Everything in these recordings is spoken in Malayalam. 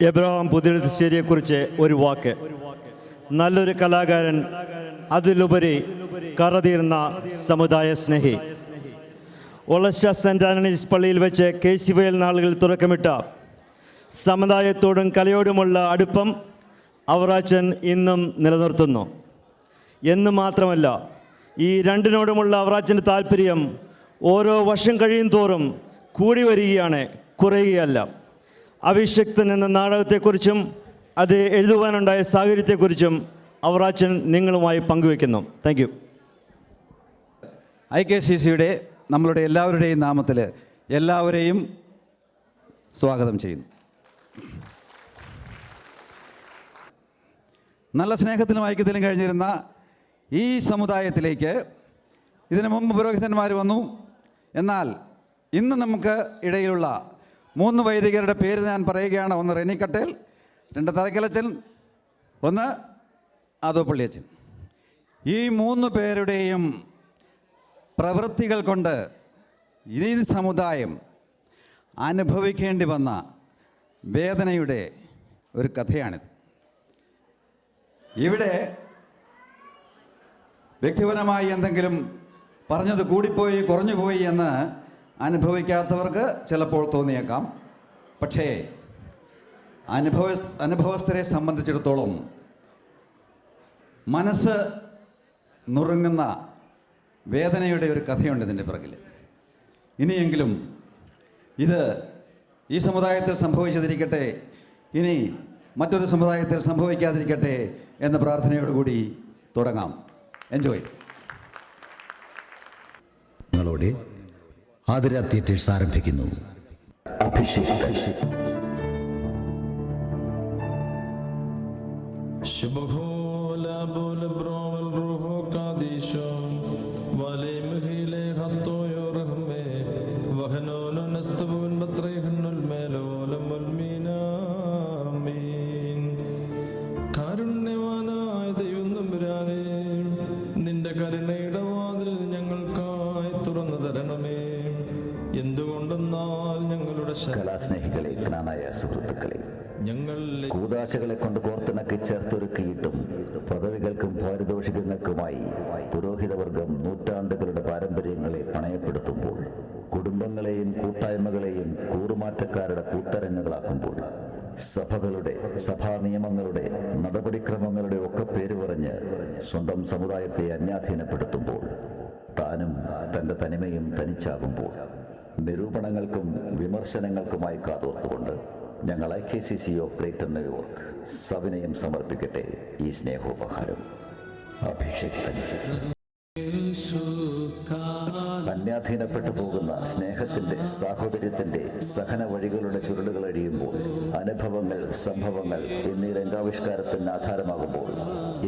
എബ്രഹാം പുതിയശ്ശേരിയെക്കുറിച്ച് ഒരു വാക്ക്. നല്ലൊരു കലാകാരൻ, അതിലുപരി കറതീർന്ന സമുദായ സ്നേഹി. ഒളശ സെൻറ് ആൻ്റണീസ് പള്ളിയിൽ വെച്ച് KCVL നാളുകൾ തുടക്കമിട്ട സമുദായത്തോടും കലയോടുമുള്ള അടുപ്പം അവറാച്ചൻ ഇന്നും നിലനിർത്തുന്നു. എന്ന് മാത്രമല്ല, ഈ രണ്ടിനോടുമുള്ള അവറാച്ചൻ്റെ താല്പര്യം ഓരോ വർഷം കഴിയും തോറും കൂടി വരികയാണ്, കുറയുകയല്ല. അഭിഷിക്തൻ എന്ന നാടകത്തെക്കുറിച്ചും അത് എഴുതുവാനുണ്ടായ സാഹചര്യത്തെക്കുറിച്ചും അവറാച്ചൻ നിങ്ങളുമായി പങ്കുവെക്കുന്നു. Thank you. IKCCയുടെ നമ്മളുടെ എല്ലാവരുടെയും നാമത്തിൽ എല്ലാവരെയും സ്വാഗതം ചെയ്യുന്നു. നല്ല സ്നേഹത്തിലും ഐക്യത്തിലും കഴിഞ്ഞിരുന്ന ഈ സമുദായത്തിലേക്ക് ഇതിനു മുമ്പ് പുരോഹിതന്മാർ വന്നു. എന്നാൽ ഇന്ന് നമുക്ക് ഇടയിലുള്ള 3 വൈദികരുടെ പേര് ഞാൻ പറയുകയാണ്. ഒന്ന് റെനി കട്ടേൽ, 2 തലക്കലച്ചൻ, 1 ആദോപ്പള്ളിയച്ചൻ. ഈ 3 പേരുടെയും പ്രവൃത്തികൾ കൊണ്ട് ഈ സമുദായം അനുഭവിക്കേണ്ടി വന്ന വേദനയുടെ ഒരു കഥയാണിത്. ഇവിടെ വ്യക്തിപരമായി എന്തെങ്കിലും പറഞ്ഞത് കൂടിപ്പോയി കുറഞ്ഞുപോയി എന്ന് അനുഭവിക്കാത്തവർക്ക് ചിലപ്പോൾ തോന്നിയേക്കാം. പക്ഷേ അനുഭവസ്ഥരെ സംബന്ധിച്ചിടത്തോളം മനസ്സ് നുറുങ്ങുന്ന വേദനയുടെ ഒരു കഥയുണ്ട് ഇതിൻ്റെ പിറകിൽ. ഇനിയെങ്കിലും ഇത് ഈ സമുദായത്തിൽ സംഭവിച്ചതിരിക്കട്ടെ, ഇനി മറ്റൊരു സമുദായത്തിൽ സംഭവിക്കാതിരിക്കട്ടെ എന്ന പ്രാർത്ഥനയോടുകൂടി തുടങ്ങാം. എൻജോയ്. നിങ്ങളോട് ആതിര തിയേറ്റേഴ്സ് ആരംഭിക്കുന്നു. കാരുണ്യവാനായ ദൈവം തമ്പുരാനേ, നിന്റെ കരുണയുടെ വാതിൽ ഞങ്ങൾക്കായി തുറന്നു തരണമേ. എന്തുകൊണ്ടെന്നാൽ ഞങ്ങളുടെ കലാസ്നേഹികളെ, ജ്ഞാനായ സുഹൃത്തുക്കളെ, ഞങ്ങൾ കൂദാശകളെ കൊണ്ട് കോർത്തിണക്കി ചേർത്തൊരുക്കിയിട്ടും പദവികൾക്കും പാരിതോഷികങ്ങൾക്കുമായി പുരോഹിതവർഗം നൂറ്റാണ്ടുകളുടെ പാരമ്പര്യങ്ങളെ പണയപ്പെടുത്തുമ്പോൾ, കുടുംബങ്ങളെയും കൂട്ടായ്മകളെയും കൂറുമാറ്റക്കാരുടെ കൂട്ടരങ്ങുകളാക്കുമ്പോൾ, സഭകളുടെ, സഭാ നിയമങ്ങളുടെ, നടപടിക്രമങ്ങളുടെ ഒക്കെ പേര് പറഞ്ഞ് സ്വന്തം സമുദായത്തെ അന്യാധീനപ്പെടുത്തുമ്പോൾ, താനും തൻ്റെ തനിമയും തനിച്ചാകുമ്പോൾ, നിരൂപണങ്ങൾക്കും വിമർശനങ്ങൾക്കുമായി കാതോർത്തുകൊണ്ട് ഞങ്ങൾ IKCC ഓഫ് ഗ്രേറ്റർ ന്യൂയോർക്ക് സവിനയം സമർപ്പിക്കട്ടെ ഈ സ്നേഹോപഹാരം. അഭിഷിക്തൻ. അന്യാധീനപ്പെട്ടു പോകുന്ന സ്നേഹത്തിന്റെ, സാഹോദര്യത്തിന്റെ, സഹന വഴികളുടെ ചുരുളുകൾ അഴിയുമ്പോൾ, അനുഭവങ്ങൾ, സംഭവങ്ങൾ എന്നീ രംഗാവിഷ്കാരത്തിന് ആധാരമാകുമ്പോൾ,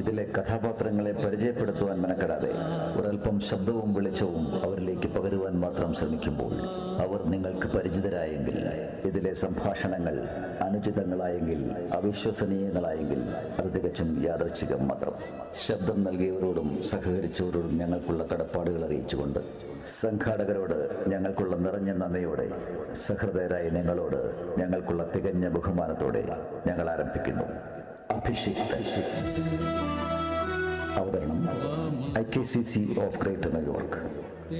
ഇതിലെ കഥാപാത്രങ്ങളെ പരിചയപ്പെടുത്തുവാൻ മെനക്കെടാതെ ഒരൽപ്പം ശബ്ദവും വെളിച്ചവും അവരിലേക്ക് പകരുവാൻ മാത്രം ശ്രമിക്കുമ്പോൾ, അവർ നിങ്ങൾക്ക് പരിചിതരായെങ്കിൽ, ഇതിലെ സംഭാഷണങ്ങൾ അനുചിതങ്ങളായെങ്കിൽ, അവിശ്വസനീയങ്ങളായെങ്കിൽ അത് തികച്ചും യാദൃച്ഛികം മാത്രം. ശബ്ദം നൽകിയവരോടും സഹകരിച്ചവരോടും ഞങ്ങൾക്കുള്ള കടപ്പാടുകൾ അറിയിച്ചുകൊണ്ട്, സംഘാടകരോട് ഞങ്ങൾക്കുള്ള നിറഞ്ഞ നന്ദിയോടെ, സഹൃദയരായ നിങ്ങളോട് ഞങ്ങൾക്കുള്ള തികഞ്ഞ ബഹുമാനത്തോടെ ഞങ്ങൾ ആരംഭിക്കുന്നു. അഭിഷിക്തൻ. അവതരണം IKCC ഓഫ് ഗ്രേറ്റർ ന്യൂയോർക്ക്.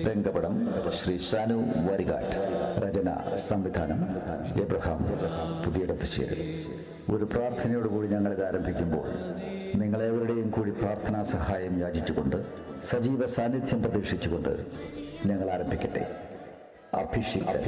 രംഗപടം ശ്രീ ഷാനു വാരികാട്ട്. രചന, സംവിധാനം എബ്രഹാം പുതിയടത്തുശ്ശേരി. ഒരു പ്രാർത്ഥനയോടുകൂടി ഞങ്ങളിത് ആരംഭിക്കുമ്പോൾ നിങ്ങളെവരുടെയും കൂടി പ്രാർത്ഥനാ സഹായം യാചിച്ചുകൊണ്ട്, സജീവ സാന്നിധ്യം പ്രതീക്ഷിച്ചുകൊണ്ട് ഞങ്ങൾ ആരംഭിക്കട്ടെ. അഭിഷിക്തൻ.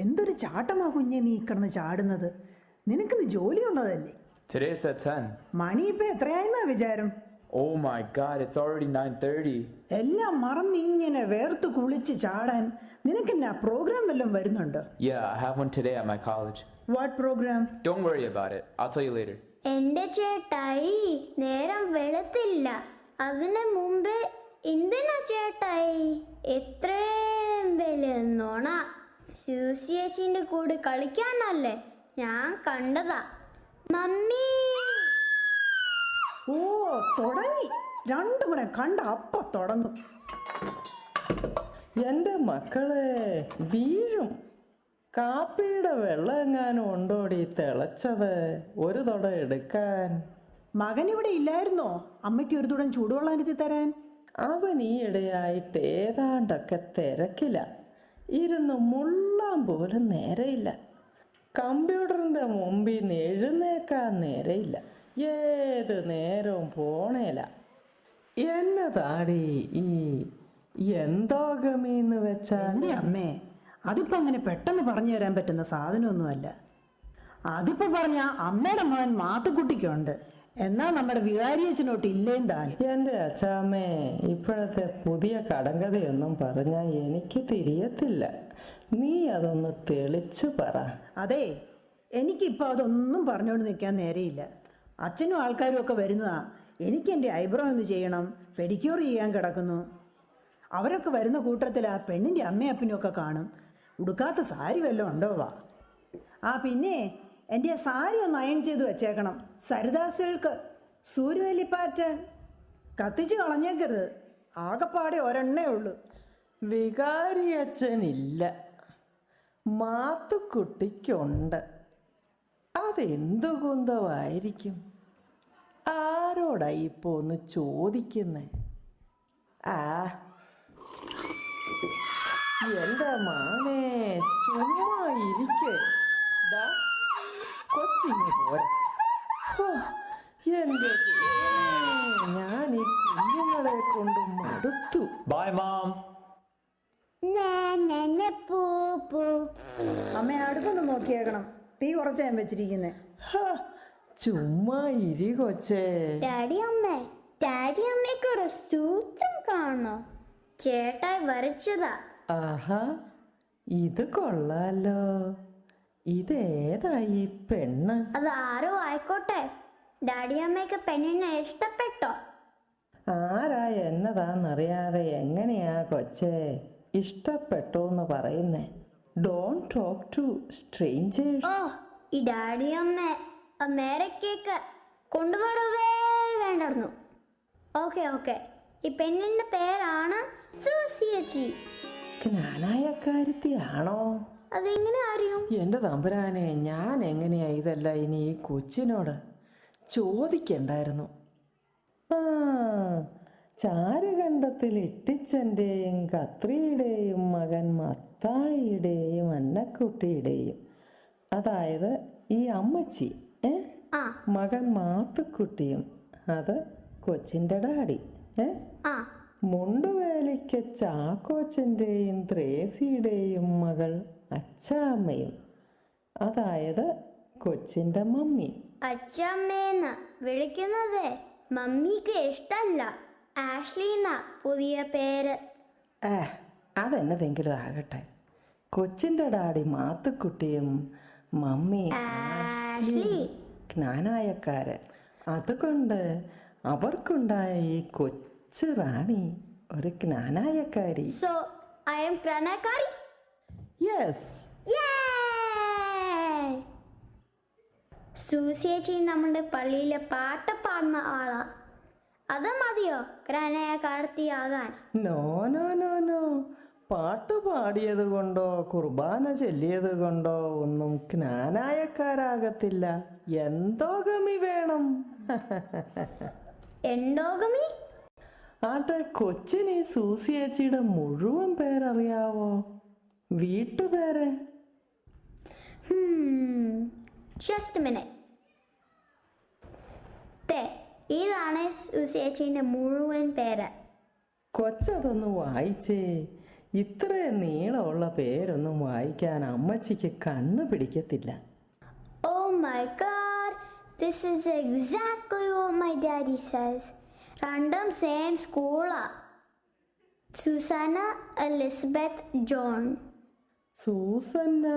എന്തൊരു ചാട്ടമാ കുഞ്ഞെ നീ കിടന്ന് ചാടുന്നത്? നിനക്കിന്ന് ജോലിയുള്ളതല്ലേ? Today it's at 10. മണി ഇപ്പൊ എത്രയായെന്നാ വിചാരം? Oh my god, it's already 9:30. എല്ലാം മറന്നിങ്ങനെ വേർത്ത് കുളിച്ച് ചാടാൻ നിനക്കെന്നാ പ്രോഗ്രാം വല്ലതും വരുന്നുണ്ടോ? Yeah, I have one today at my college. What programme? Don't worry about it. I'll tell you later. എന്റെ ചേട്ടായി, നേരം വെളുത്തില്ല. അതിന് മുമ്പ് എന്തിനാ ചേട്ടായി എത്രയും വലിയ നോണ? സൂസിയേച്ചിന്റെ കൂടെ കളിക്കാനല്ലേ? ഞാൻ കണ്ടതാ. മമ്മി! ഓ, തുടങ്ങി. രണ്ടും കൂടെ കണ്ട അപ്പ തുടങ്ങും. എൻ്റെ മക്കളെ വീഴും. കാപ്പിയുടെ വെള്ളം എങ്ങാനും ഉണ്ടോടി തിളച്ചത്? ഒരു തുട എടുക്കാൻ. മകൻ ഇവിടെ ഇല്ലായിരുന്നോ അമ്മയ്ക്ക് ഒരു തുടം ചൂടുവെള്ളം അനത്തി തരാൻ? അവൻ ഈ ഇടയായിട്ട് ഏതാണ്ടൊക്കെ തിരക്കില്ല. ഇരുന്ന് മുള്ളാൻ പോലും നേരയില്ല. കമ്പ്യൂട്ടറിൻ്റെ മുമ്പിൽ നിന്ന് എഴുന്നേക്കാൻ നേരയില്ല. ഏത് നേരവും പോണേല. എന്നതാടി ഈ എന്തോഗമീന്ന് വെച്ചാൽ? എന്റെ അമ്മേ, അതിപ്പോ അങ്ങനെ പെട്ടെന്ന് പറഞ്ഞു തരാൻ പറ്റുന്ന സാധനമൊന്നുമല്ല. അതിപ്പോ പറഞ്ഞ അമ്മയുടെ മകൻ മാത്തുക്കുട്ടിക്കുണ്ട്, എന്നാ നമ്മുടെ വികാരിയച്ഛനോട്ട് ഇല്ലേം താൻ. എൻ്റെ അച്ചാമ്മേ, ഇപ്പോഴത്തെ പുതിയ കടങ്കഥയൊന്നും പറഞ്ഞാൽ എനിക്ക് തിരിയത്തില്ല. നീ അതൊന്ന് തെളിച്ചു പറ. അതെ, എനിക്കിപ്പോൾ അതൊന്നും പറഞ്ഞുകൊണ്ട് നിൽക്കാൻ നേരെയില്ല. അച്ഛനും ആൾക്കാരും ഒക്കെ വരുന്നതാ. എനിക്ക് എൻ്റെ ഐബ്രോ ഒന്ന് ചെയ്യണം, പെഡിക്യൂർ ചെയ്യാൻ കിടക്കുന്നു. അവരൊക്കെ വരുന്ന കൂട്ടത്തിൽ ആ പെണ്ണിൻ്റെ അമ്മയും അപ്പനും ഒക്കെ കാണും. ഉടുക്കാത്ത സാരി വല്ലതും ഉണ്ടോ വാ? ആ പിന്നെ എൻ്റെ സാരി ഒന്ന് അയൺ ചെയ്ത് വെച്ചേക്കണം. Saritha silk Suryanelli pattern. കത്തിച്ച് കളഞ്ഞേക്കരുത്. ആകെപ്പാടെ ഒരെണ്ണേ ഉള്ളൂ. വികാരിയച്ഛനില്ല, മാത്തുക്കുട്ടിക്കുണ്ട്. അതെന്തു കുന്തമായിരിക്കും? ആരോടാ ഇപ്പോൾ ഒന്ന് ചോദിക്കുന്നേ? ആ, എൻ്റെ മാനേ, ചുമ്മാ ഇരിക്കേ. കൊച്ചിങ്ങി പോരെ. എൻ്റെ ഞാൻ ഈ കുഞ്ഞുങ്ങളെ കൊണ്ട് മടുത്തു. Bye, Mom. അമ്മ അടുത്തൊന്ന് നോക്കിയേക്കണം. തീ കുറച്ച് ഞാൻ വെച്ചിരിക്കുന്നേ. ചുമ്മാ ഇരി കൊച്ചേ. ഡാഡി അമ്മയ്ക്ക് ഒരു സൂത്രം കാണോ? ചേട്ടായി വരച്ചതാ. ആഹാ, ഇത് കൊള്ളാലോ. ഇതേതായി പെണ്ണ്? അത് ആരോ ആയിക്കോട്ടെ, ഡാഡി അമ്മയ്ക്ക് പെണ്ണിനെ ഇഷ്ടപ്പെട്ടോ? ആരാ എന്നതാന്നറിയാതെ എങ്ങനെയാ കൊച്ചേ ഇഷ്ടപ്പെട്ടു എന്ന് പറയുന്നേ? Don't talk to strangers. ഓ, ഈ ഡാഡി അമ്മ അമേരിക്കക്ക് കൊണ്ടുവരവേ വേണ്ടായിരുന്നു. ഓക്കെ, ഈ പെണ്ണിന്റെ പേരാണ് സൂസിയേച്ചി. ജ്ഞാനായ കാര്യത്തിയാണോ? അതെങ്ങനെ അറിയും? എൻ്റെ തമ്പുരാനെ, ഞാൻ എങ്ങനെയാ ഇതല്ല ഇനി ഈ കൊച്ചിനോട് ചോദിക്കണ്ടായിരുന്നു. ആ, ചാരുകണ്ഠത്തിൽ ഇട്ടിച്ചൻ്റെയും കത്രിയുടെയും മകൻ മത്തായിയുടെയും അന്നക്കുട്ടിയുടെയും, അതായത് ഈ അമ്മച്ചി മകൻ മാത്തുക്കുട്ടിയും, അത് കൊച്ചിൻ്റെ ഡാഡി. മുണ്ടുവേലിക്ക് ചാക്കോച്ചൻ്റെയും ത്രേസിയുടെയും മകൾ അച്ചാമ്മയും, അതായത് കൊച്ചിൻ്റെ മമ്മി. അച്ചാമ്മേന്ന് വിളിക്കുന്നത് മമ്മിക്ക് ഇഷ്ടല്ല. ആഷ്ലിന്ന പുതിയ പേര്. അതെന്നതെങ്കിലും ആകട്ടെ. കൊച്ചിൻ്റെ ഡാഡി മാത്തുക്കുട്ടിയും മമ്മി ജ്ഞാനായക്കാര്. അതുകൊണ്ട് അവർക്കുണ്ടായ ഈ കൊച്ചു റാണി ഒരു ജ്ഞാനായക്കാരി. സോ ഐ ആം ജ്ഞാനായക്കാരി. യെസ്. സൂസിയേച്ചി നമ്മുടെ പള്ളിയിലെ പാട്ട് പാടുന്ന ആളാ. അത് മതിയോ ജ്ഞാനായക്കാരത്തിയാകാൻ? നോ നോ നോ നോ, പാട്ട് പാടിയത് കൊണ്ടോ കുർബാന ചൊല്ലിയത് കൊണ്ടോ ഒന്നും ജ്ഞാനായക്കാരാകത്തില്ല. എന്തോഗമി വേണം. എൻഡോഗമി? ആട്ടെ, കൊച്ചിന് ഈ സൂസിയേച്ചിയുടെ മുഴുവൻ പേരറിയാവോ? വീട്ടുപേര്? Just minute. ഇതാണ് സൂസിയേച്ചിന്റെ മുഴുവൻ പേര്. കൊച്ചതൊന്ന് വായിച്ചേ. ഇത്രയും നീളമുള്ള പേരൊന്നും വായിക്കാൻ അമ്മച്ചിക്ക് കണ്ണ് പിടിക്കത്തില്ല. Oh my god, this is exactly what my daddy says. Random same school. Susanna Elizabeth John. Susanna,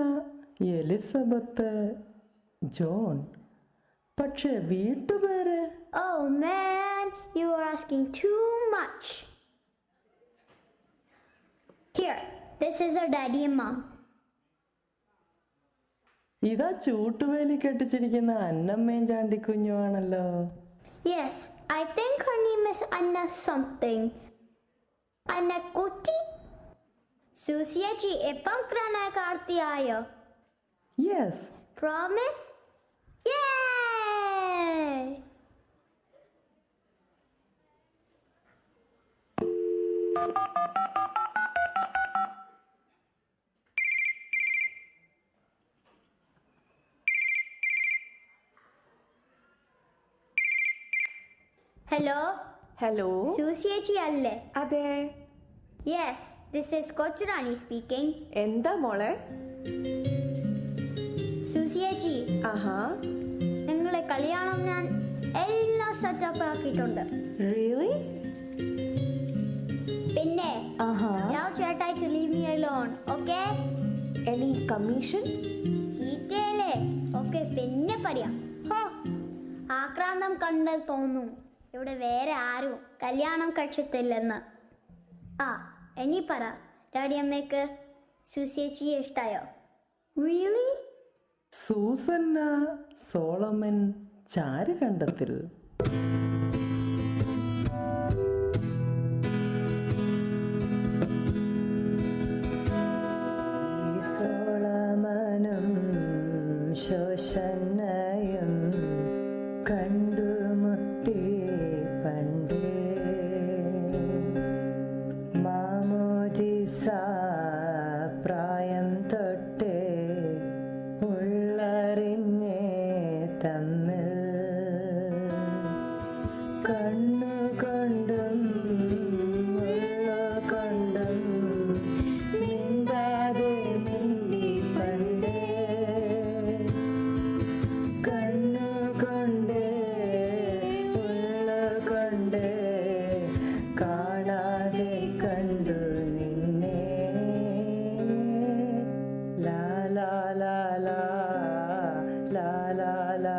Elizabeth, John. പക്ഷെ വീട്ടുപേര്? Oh man, you are asking too much. Here, this is our daddy and mom. ഇതാ ചൂട്ടുവേലി കെട്ടിച്ചിരിക്കുന്ന അന്നമ്മയും ചാണ്ടിക്കുഞ്ഞുമാണല്ലോ. Yes, I think her name is Anna something. Anna Kuti. Susiachi എപ്പം പ്രണയകാർത്തിയായോ? യെസ്. Promise? Yay! Hello? Hello. Susiachi അല്ലേ? അതെ. Yes, this is Kochurani speaking. എന്താ മോളെ? സുസിയേച്ചി, ആഹാ. നിങ്ങളെ കല്യാണം ഞാൻ എല്ലാം സെറ്റപ്പ് ആക്കിയിട്ടുണ്ട്. റിയലി? പിന്നെ ആഹാ. tell ചേട്ടായി to leave me alone, okay? Any commission? ഡീറ്റെയിലേ ഓക്കെ പിന്നെ പറയാം. ഹോ, ആക്രാന്തം കണ്ടാൽ തോന്നും ഇവിടെ വേറെ ആരും കല്യാണം കഴിച്ചിട്ടില്ലെന്ന്. ആ, ഇനി പറ, ഡാഡി അമ്മയ്ക്ക് സുസിയേച്ചിയെ ഇഷ്ടായോ? റിയലി? സൂസന്ന സോളമൻ ചാരുകണ്ടത്തിൽ. സോളമനും ശോഷന്നയും കണ്ടുമുട്ടി പണ്ടേ മാമോദിസ പ്രായം തൊട്ടേ ഉള്ളറിഞ്ഞേ തമ്മിൽ കണ്ണുകൊണ്ടും ഉള്ളുകൊണ്ടും മിണ്ടാതെ മിണ്ടി പണ്ടേ കണ്ണുകൊണ്ടേ ഉള്ളുകൊണ്ടേ കാണാതെ കണ്ടു നിന്നെ ലാ ലാ ലാ ലാ ലാ ലാ ലാ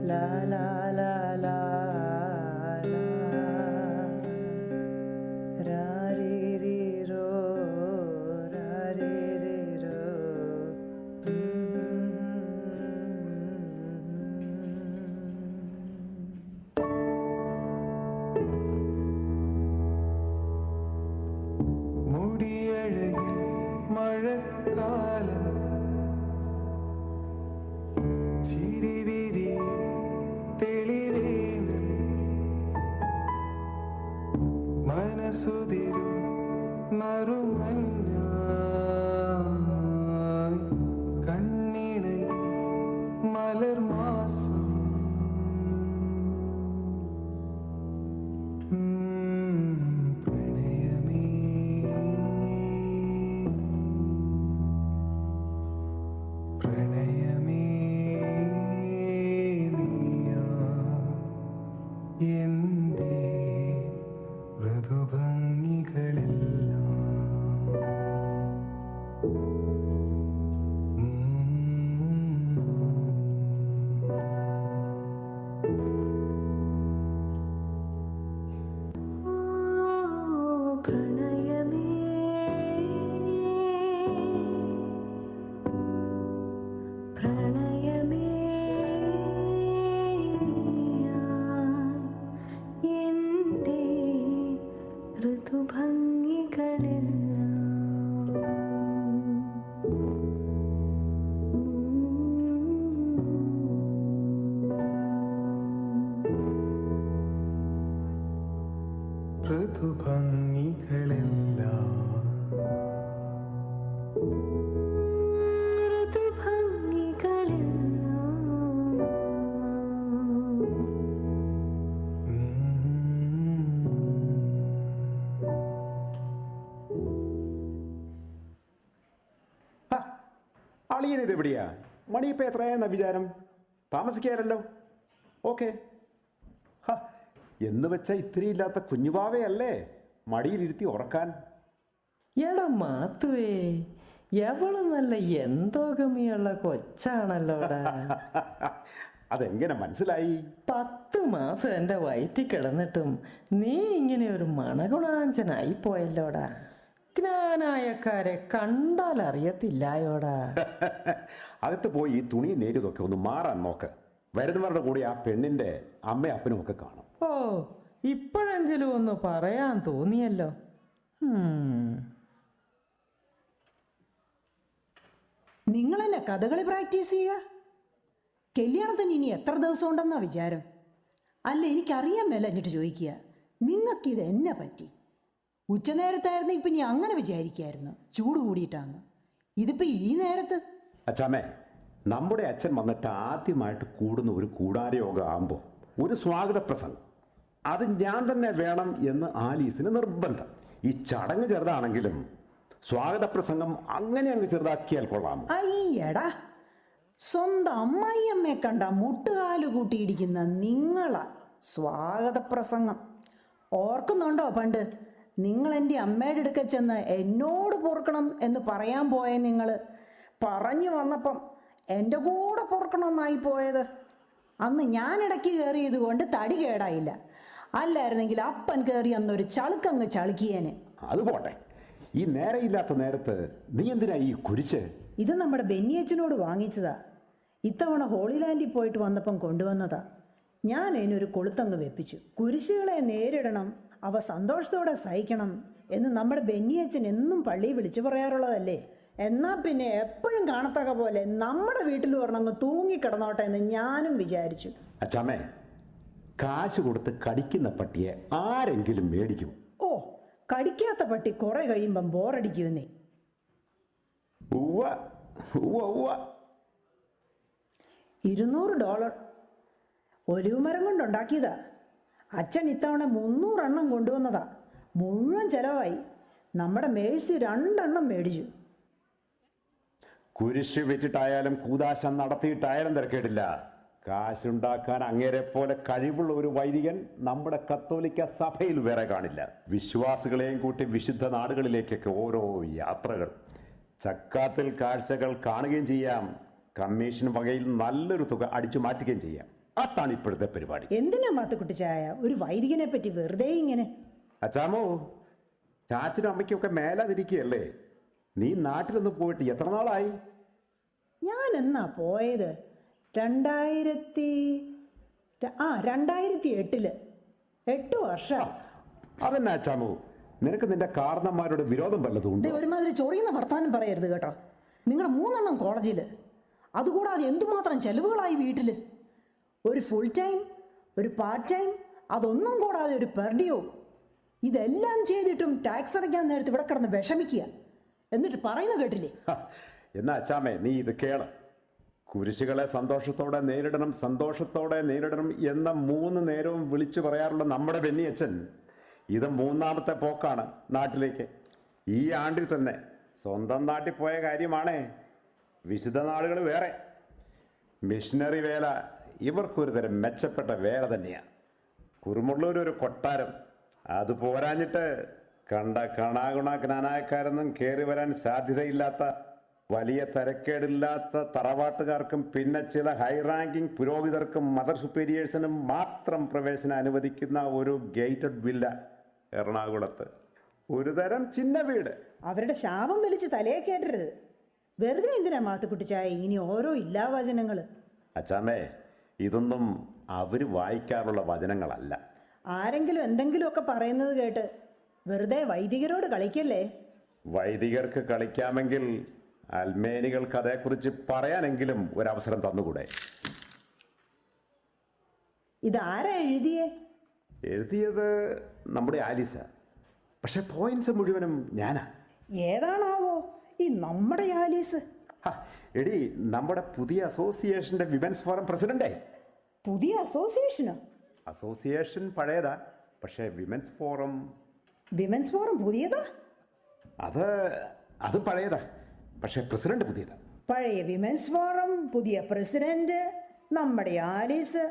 ലാ ലാ ലാ ലാ ലാ രാരിരിരോ രാരിരിരോ മുടിയഴകിൽ മഴക്കാലം ചിരിവിരി തെളിവേനൽ മനസ്സുതിരും നറുമഞ്ഞായി കണ്ണിണയിൽ മലർമാസം പ്രണയമേ പ്രണയമേ നീയാ എൻ്റെ മൃദുഭംഗികളെല്ലാം പ്രണയമേ പ്രണയമേ നീയായി എൻ്റെ ഋതുഭംഗികളെല്ലാം അളിയനിത് എവിടെയാ? മണി ഇപ്പം എത്രയായെന്ന വിചാരം? താമസിക്കാമല്ലോ. ഓക്കെ. എന്ന് വെച്ചാൽ ഇത്തിരി ഇല്ലാത്ത കുഞ്ഞുവാവയല്ലേ മടിയിലിരുത്തി ഉറക്കാൻ? എടാ മാത്തുവേ, എവള് നല്ല എന്തോഗമിയുള്ള കൊച്ചാണല്ലോടാ. അതെങ്ങനെ മനസ്സിലായി? 10 മാസം എൻ്റെ വയറ്റിൽ കിടന്നിട്ടും നീ ഇങ്ങനെ ഒരു മണഗുണാഞ്ചനായി പോയല്ലോടാ. ജ്ഞാനായക്കാരെ കണ്ടാൽ അറിയത്തില്ലായോടാ. അകത്ത് പോയി ഈ തുണി നേരിയതൊക്കെ ഒന്ന് മാറാൻ നോക്ക്. വരുന്നവരുടെ കൂടെ ആ പെണ്ണിന്റെ അമ്മയും അപ്പനും ഒക്കെ കാണും. ഓ, ഇപ്പോഴെങ്കിലും ഒന്ന് പറയാൻ തോന്നിയല്ലോ. നിങ്ങളെന്നെ കഥകളി പ്രാക്ടീസ് ചെയ്യുക? കല്യാണത്തിന് ഇനി എത്ര ദിവസം ഉണ്ടെന്നാ വിചാരം? അല്ല, എനിക്കറിയാൻ മേല എന്നിട്ട് ചോദിക്കുക, നിങ്ങൾക്കിത് എന്നെ പറ്റി? ഉച്ചനേരത്തായിരുന്നു ഇപ്പം ഇനി അങ്ങനെ വിചാരിക്കായിരുന്നു, ചൂട് കൂടിയിട്ടാണ്. ഇതിപ്പോൾ ഈ നേരത്ത്? അച്ഛാമ്മേ, നമ്മുടെ അച്ഛൻ വന്നിട്ട് ആദ്യമായിട്ട് കൂടുന്ന ഒരു കൂടാരയോഗം ആകുമ്പോൾ ഒരു സ്വാഗത പ്രസംഗം അത് ഞാൻ തന്നെ വേണം എന്ന് ആലീസിന് നിർബന്ധം. ഈ ചടങ്ങ് ചെറുതാണെങ്കിലും സ്വാഗത പ്രസംഗം അങ്ങനെ അങ്ങ് ചെറുതാക്കിയാൽ കൊള്ളാമോ? അയ്യടാ, സ്വന്തം അമ്മായിയമ്മയെ കണ്ട മുട്ടുകാല് കൂട്ടിയിടിക്കുന്ന നിങ്ങളാ സ്വാഗത പ്രസംഗം. ഓർക്കുന്നുണ്ടോ പണ്ട് നിങ്ങൾ എൻ്റെ അമ്മയുടെ അടുക്ക ചെന്ന് എന്നോട് പൊറുക്കണം എന്ന് പറയാൻ പോയ നിങ്ങൾ പറഞ്ഞു വന്നപ്പം എൻ്റെ കൂടെ പൊറുക്കണമെന്നായി പോയത്? അന്ന് ഞാനിടയ്ക്ക് കയറിയത് കൊണ്ട് തടി കേടായില്ല, അല്ലായിരുന്നെങ്കിൽ അപ്പൻ കയറി അന്നൊരു ചളുക്കങ്ങ് ചളുക്കിയേനെ. അത് പോട്ടെ, ഈ നേരെയില്ലാത്ത നേരത്ത് നീ എന്തിനാ ഈ കുരിശ്? ഇത് നമ്മുടെ ബെന്നിയച്ചനോട് വാങ്ങിച്ചതാ. ഇത്തവണ ഹോളിലാൻഡിൽ പോയിട്ട് വന്നപ്പം കൊണ്ടുവന്നതാ. ഞാൻ അതിനൊരു കൊളുത്തങ്ങ് വെപ്പിച്ചു. കുരിശുകളെ നേരിടണം, അവ സന്തോഷത്തോടെ സഹിക്കണം എന്ന് നമ്മുടെ ബെന്നിയച്ചൻ എന്നും പള്ളിയിൽ വിളിച്ചു പറയാറുള്ളതല്ലേ. എന്നാൽ പിന്നെ എപ്പോഴും കാണത്തക്ക പോലെ നമ്മുടെ വീട്ടിൽ പറഞ്ഞങ്ങ് തൂങ്ങിക്കിടന്നോട്ടെ എന്ന് ഞാനും വിചാരിച്ചു. അച്ഛാമ്മേ, കാശ് കൊടുത്ത് കടിക്കുന്ന പട്ടിയെ ആരെങ്കിലും മേടിക്കും? ഓ, കടിക്കാത്ത പട്ടി കുറെ കഴിയുമ്പം ബോറടിക്കുമെന്നേ. $200 ഒലിവ് മരം കൊണ്ടുണ്ടാക്കിയതാ. അച്ഛൻ ഇത്തവണ 300 എണ്ണം കൊണ്ടുവന്നതാ. മുഴുവൻ ചെലവായി. നമ്മുടെ മേഴ്സി 2 എണ്ണം മേടിച്ചു. കുരിശ് വിറ്റിട്ടായാലും കൂതാശം നടത്തിയിട്ടായാലും തിരക്കേടില്ല. കാശുണ്ടാക്കാൻ അങ്ങേരെ പോലെ കഴിവുള്ള ഒരു വൈദികൻ നമ്മുടെ കത്തോലിക്ക സഭയിൽ വേറെ കാണില്ല. വിശ്വാസികളെയും കൂട്ടി വിശുദ്ധ നാടുകളിലേക്കൊക്കെ ഓരോ യാത്രകൾ. ചക്കാത്തിൽ കാഴ്ചകൾ കാണുകയും ചെയ്യാം, കമ്മീഷൻ വകയിൽ നല്ലൊരു തുക അടിച്ചു മാറ്റുകയും ചെയ്യാം. അതാണ് ഇപ്പോഴത്തെ പരിപാടി. എന്തിനാ മാത്തുക്കുട്ടിച്ചായ ഒരു വൈദികനെ പറ്റി വെറുതെ ഇങ്ങനെ? അച്ചാമോ, ചാച്ചനും അമ്മയ്ക്കും ഒക്കെ മേലാതിരിക്കുകയല്ലേ. നീ നാട്ടിലൊന്ന് പോയിട്ട് എത്ര നാളായി? ഞാൻ എന്നാ പോയത്? 2008 8 വർഷം. അതെന്നാ അച്ചാമോ, നിനക്ക് നിന്റെ കാരണന്മാരുടെ വിരോധം വല്ലതുണ്ട്? ഒരുമാതിരി ചൊറിയുന്ന വർത്താനം പറയരുത് കേട്ടോ. നിങ്ങളുടെ 3 എണ്ണം കോളേജിൽ, അതുകൂടാതെ എന്തുമാത്രം ചെലവുകളായി വീട്ടിൽ. ഒരു ഫുൾ ടൈം, ഒരു പാർട്ട് ടൈം, അതൊന്നും കൂടാതെ ഒരു പെർഡിയോ. ഇതെല്ലാം ചെയ്തിട്ടും ടാക്സ് അടയ്ക്കാൻ നേരത്ത് ഇവിടെ കിടന്ന് വിഷമിക്കുക. എന്നിട്ട് പറയുന്ന കേട്ടില്ലേ? എന്നാ അച്ചാമേ, നീ ഇത് കേള്. കുരിശുകളെ സന്തോഷത്തോടെ നേരിടണം, സന്തോഷത്തോടെ നേരിടണം എന്ന 3 നേരവും വിളിച്ചു പറയാറുള്ള നമ്മുടെ ബെന്നിയച്ചൻ ഇത് 3ാമത്തെ പോക്കാണ് നാട്ടിലേക്ക്. ഈ ആണ്ടിൽ തന്നെ സ്വന്തം നാട്ടിൽ പോയ കാര്യമാണേ. വിശുദ്ധ നാടുകൾ വേറെ. മിഷനറി വേല ഇവർക്കൊരു തരം മെച്ചപ്പെട്ട വേല തന്നെയാണ്. കുറുമുള്ളൂരൊരു കൊട്ടാരം. അത് പോരാഞ്ഞിട്ട് കണ്ട കണാഗുണ ജ്ഞാനായക്കാരൊന്നും കയറി വരാൻ സാധ്യതയില്ലാത്ത, വലിയ തരക്കേടില്ലാത്ത തറവാട്ടുകാർക്കും പിന്നെ ചില ഹൈ റാങ്കിങ് പുരോഹിതർക്കും മദർ സുപ്പീരിയേഴ്സിനും മാത്രം പ്രവേശനം അനുവദിക്കുന്ന ഒരു ഗേറ്റഡ് വില്ല എറണാകുളത്ത്. ഒരു തരം ചിന്ന വീട്. അവരുടെ ശാപം വലിച്ച് തലയെ കേട്ടരുത്. വെറുതെ എന്തിനാ മാത്തുക്കുട്ടിച്ചായ ഇനി ഓരോ ഇല്ലാവചനങ്ങൾ? അച്ചാമ്മേ, ഇതൊന്നും അവർ വായിക്കാറുള്ള വചനങ്ങളല്ല. ആരെങ്കിലും എന്തെങ്കിലുമൊക്കെ പറയുന്നത് കേട്ട് വെറുതെ വൈദികരോട് കളിക്കല്ലേ. വൈദികർക്ക് കളിക്കാമെങ്കിൽ അൽമേനികൾക്ക് അതേക്കുറിച്ച് പറയാനെങ്കിലും ഒരവസരം തന്നുകൂടെ? ഇതാരാ എഴുതിയേ? എഴുതിയത് നമ്മുടെ ആലീസ. പക്ഷെ പോയിന്റ്സ് മുഴുവനും ഞാനാ. ഏതാണാവോ ഈ നമ്മുടെ ആലീസ്? എടി, നമ്മുടെ പുതിയ അസോസിയേഷന്റെ വിമൻസ് ഫോറം പ്രസിഡന്റേ. പുതിയ അസോസിയേഷനോ? അസോസിയേഷൻ പഴയതാ, പക്ഷേ വിമൻസ് ഫോറം പുതിയതാ? അത് പഴയതാ, പക്ഷേ പ്രസിഡന്റ് പുതിയതാ. പഴയ വിമൻസ് ഫോറം, പുതിയ പ്രസിഡന്റ്, നമ്മുടെ ആലീസ്.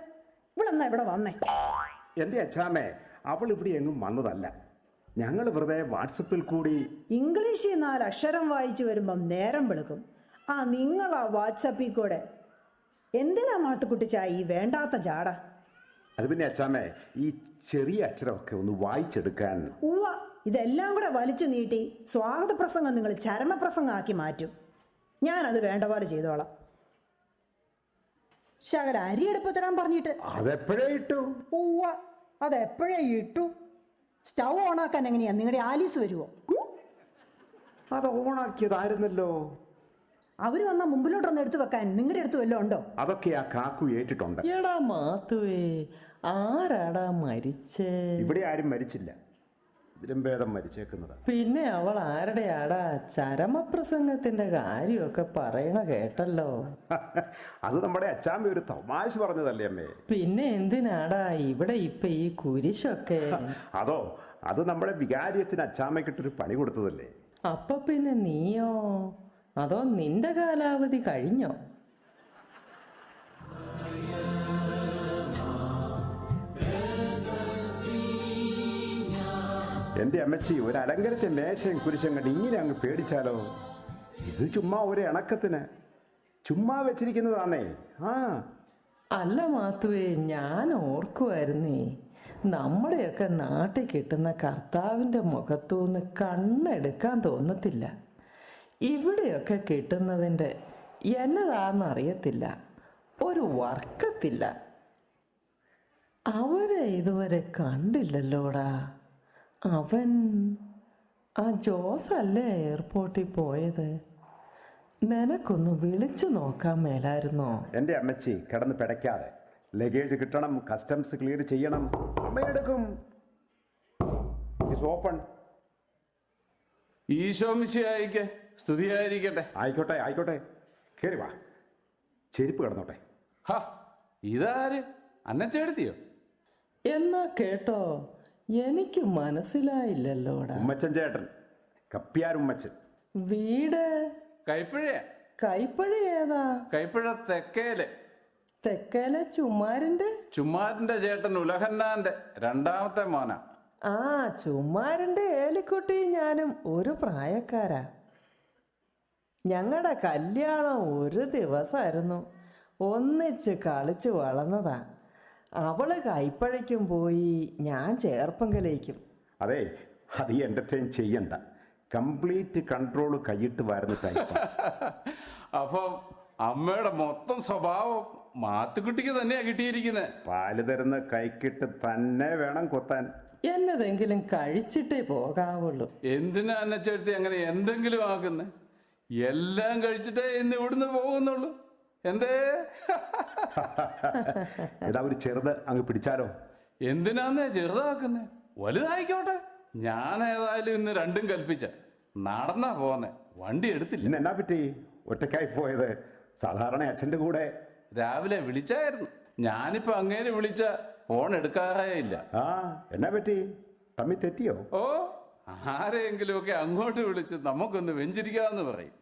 ഇവളെന്നാ ഇവിടെ വന്നേ? എൻ്റെ അച്ഛാമ്മേ, അവൾ ഇവിടെ എങ്ങും വന്നതല്ല. ഞങ്ങൾ വെറുതെ വാട്സപ്പിൽ കൂടി. ഇംഗ്ലീഷിൽ 4 അക്ഷരം വായിച്ചു വരുമ്പം നേരം വെളുക്കും. നിങ്ങളാ വാട്സപ്പിൽ കൂടെ. എന്തിനാ മാത്തുക്കുട്ടിച്ചാ ഈ വേണ്ടാത്ത ജാട? അത് പിന്നെ അച്ഛാമ്മേ, ഈ ചെറിയ അക്ഷരമൊക്കെ ഒന്ന് വായിച്ചെടുക്കാൻ. ഇതെല്ലാം കൂടെ വലിച്ചു നീട്ടി സ്വാഗത പ്രസംഗം നിങ്ങൾ ചരമപ്രസംഗമാക്കി മാറ്റും. ഞാനത് വേണ്ട പോലെ ചെയ്തോളാം. ശകല അരിയെടുപ്പ് തരാൻ പറഞ്ഞിട്ട് അതെപ്പോഴേ ഇട്ടു? അതെപ്പോഴേ ഇട്ടു? സ്റ്റൗ ഓണാക്കാൻ എങ്ങനെയാ? നിങ്ങളുടെ ആലീസ് വരുമോ? അത് ഓണാക്കിയതായിരുന്നല്ലോ. അവര് വന്നാൽ മുമ്പിലോട്ടൊന്ന് എടുത്തു വെക്കാൻ നിങ്ങളുടെ അടുത്ത് വല്ലതും ഉണ്ടോ? അതൊക്കെ ആ കാക്കു ഏറ്റിട്ടുണ്ട്. എടാ മാത്തുവേ, ആരാടാ മരിച്ചേ? ഇവിടെ ആരും മരിച്ചില്ല, ഇതിലും ഭേദം മരിച്ചേക്കുന്നത്. പിന്നെ അവൾ ആരുടെയാടാ? ചരമപ്രസംഗത്തിന്റെ കാര്യമൊക്കെ പറയണ കേട്ടല്ലോ. അത് നമ്മുടെ അച്ചാമ്മ ഒരു തമാശ പറഞ്ഞതല്ലേ അമ്മേ. പിന്നെ എന്തിനാടാ ഇവിടെ ഇപ്പൊ ഈ കുരിശൊക്കെ? അതോ, അത് നമ്മുടെ വികാരിയച്ഛന് അച്ചാമ്മയ്ക്കിട്ടൊരു പണി കൊടുത്തതല്ലേ. അപ്പൊ പിന്നെ നീയോ? അതോ നിന്റെ കാലാവധി കഴിഞ്ഞോ? എൻ്റെ അമ്മച്ചി, ഒരു അലങ്കരിച്ച മേശയും കുരിശം കണ്ട് ഇങ്ങനെ അങ്ങ് പേടിച്ചാലോ? ഇത് ചുമ്മാ ഒരു ഇണക്കത്തിന് ചുമ്മാ വെച്ചിരിക്കുന്നതാണേ. അല്ല മാത്തുവേ, ഞാൻ ഓർക്കുമായിരുന്നേ, നമ്മുടെയൊക്കെ നാട്ടിൽ കിട്ടുന്ന കർത്താവിൻ്റെ മുഖത്തുനിന്ന് കണ്ണെടുക്കാൻ തോന്നത്തില്ല. ഇവിടെയൊക്കെ കിട്ടുന്നതിൻ്റെ എന്നതാണെന്നറിയത്തില്ല, ഒരു വർക്കത്തില്ല. അവരെ ഇതുവരെ കണ്ടില്ലല്ലോടാ. അവൻ ആ ജോസല്ലേ എയർപോർട്ടിൽ പോയത്? നിനക്കൊന്ന് വിളിച്ചു നോക്കാൻ മേലായിരുന്നോ? എൻ്റെ അമ്മച്ചി, കിടന്ന് പിടയ്ക്കാതെ. ലഗേജ് കിട്ടണം, കസ്റ്റംസ് ക്ലിയർ ചെയ്യണം, സമയമെടുക്കും. ഓപ്പൺ. ഈശോമിശിഹായിക്ക് സ്തുതിയായിരിക്കട്ടെ. ആയിക്കോട്ടെ ആയിക്കോട്ടെ, കയറി വാ. ചെരുപ്പ് കിടന്നോട്ടെ. ഇതാര്? അന്നച്ചെടുത്തിയോ? എന്നാ കേട്ടോ, എനിക്ക് മനസ്സിലായില്ലല്ലോടാ. ഉമ്മച്ചൻ ചേട്ടൻ, കപ്പ്യാരുമ്മച്ചൻ. വീട് കൈപ്പഴ. കൈപ്പഴ ഏതാ? കൈപ്പഴ തെക്കേല്. തെക്കേലെ ചുമ്മാരന്റെ ചേട്ടൻ ഉലഹന്നാന്റെ 2ാമത്തെ മോന. ചുമ്മാരന്റെ ഏലിക്കുട്ടി ഞാനും ഒരു പ്രായക്കാരാ. ഞങ്ങളുടെ കല്യാണം ഒരു ദിവസമായിരുന്നു. ഒന്നിച്ച് കളിച്ച് വളർന്നതാ. അവള് കൈപ്പഴയ്ക്കും പോയി, ഞാൻ ചേർപ്പങ്കലേക്കും. അതെ, അത് ഈ എൻ്റർടൈൻ ചെയ്യണ്ട. കംപ്ലീറ്റ് കൺട്രോൾ കൈയിട്ട് വരുന്ന ടൈപ്പ്. അപ്പം അമ്മയുടെ മൊത്തം സ്വഭാവം മാത്തുക്കുട്ടിക്ക് തന്നെയാ കിട്ടിയിരിക്കുന്നത്. പാല് തരുന്ന കൈക്കിട്ട് തന്നെ വേണം കൊത്താൻ. എന്നതെങ്കിലും കഴിച്ചിട്ടേ പോകാവുള്ളൂ. എന്തിനാ അന്നച്ചെടുത്തി അങ്ങനെ എന്തെങ്കിലും ആക്കുന്നേ? എല്ലാം കഴിച്ചിട്ടേ ഇന്ന് ഇവിടുന്ന് പോകുന്നുള്ളൂ. എന്തേ? ഏതാ ഒരു ചെറുത് അങ്ങ് പിടിച്ചാലോ? എന്തിനാന്നേ ചെറുതാക്കുന്നേ? വലുതായിക്കോട്ടെ. ഞാൻ ഏതായാലും ഇന്ന് 2ഉം കൽപ്പിച്ച. നടന്നാ പോന്നെ, വണ്ടി എടുത്തില്ല. ഇന്ന് എന്നാ പറ്റി ഒറ്റയ്ക്കായി പോയത്? സാധാരണ അച്ഛൻ്റെ കൂടെ. രാവിലെ വിളിച്ചായിരുന്നു. ഞാനിപ്പോ അങ്ങേര് വിളിച്ച ഫോൺ എടുക്കാറേ ഇല്ല. എന്നാ പറ്റി? തമ്മി തെറ്റിയോ? ആരെങ്കിലും ഒക്കെ അങ്ങോട്ട് വിളിച്ച് നമുക്കൊന്ന് വെഞ്ചിരിക്കാന്ന് പറയും.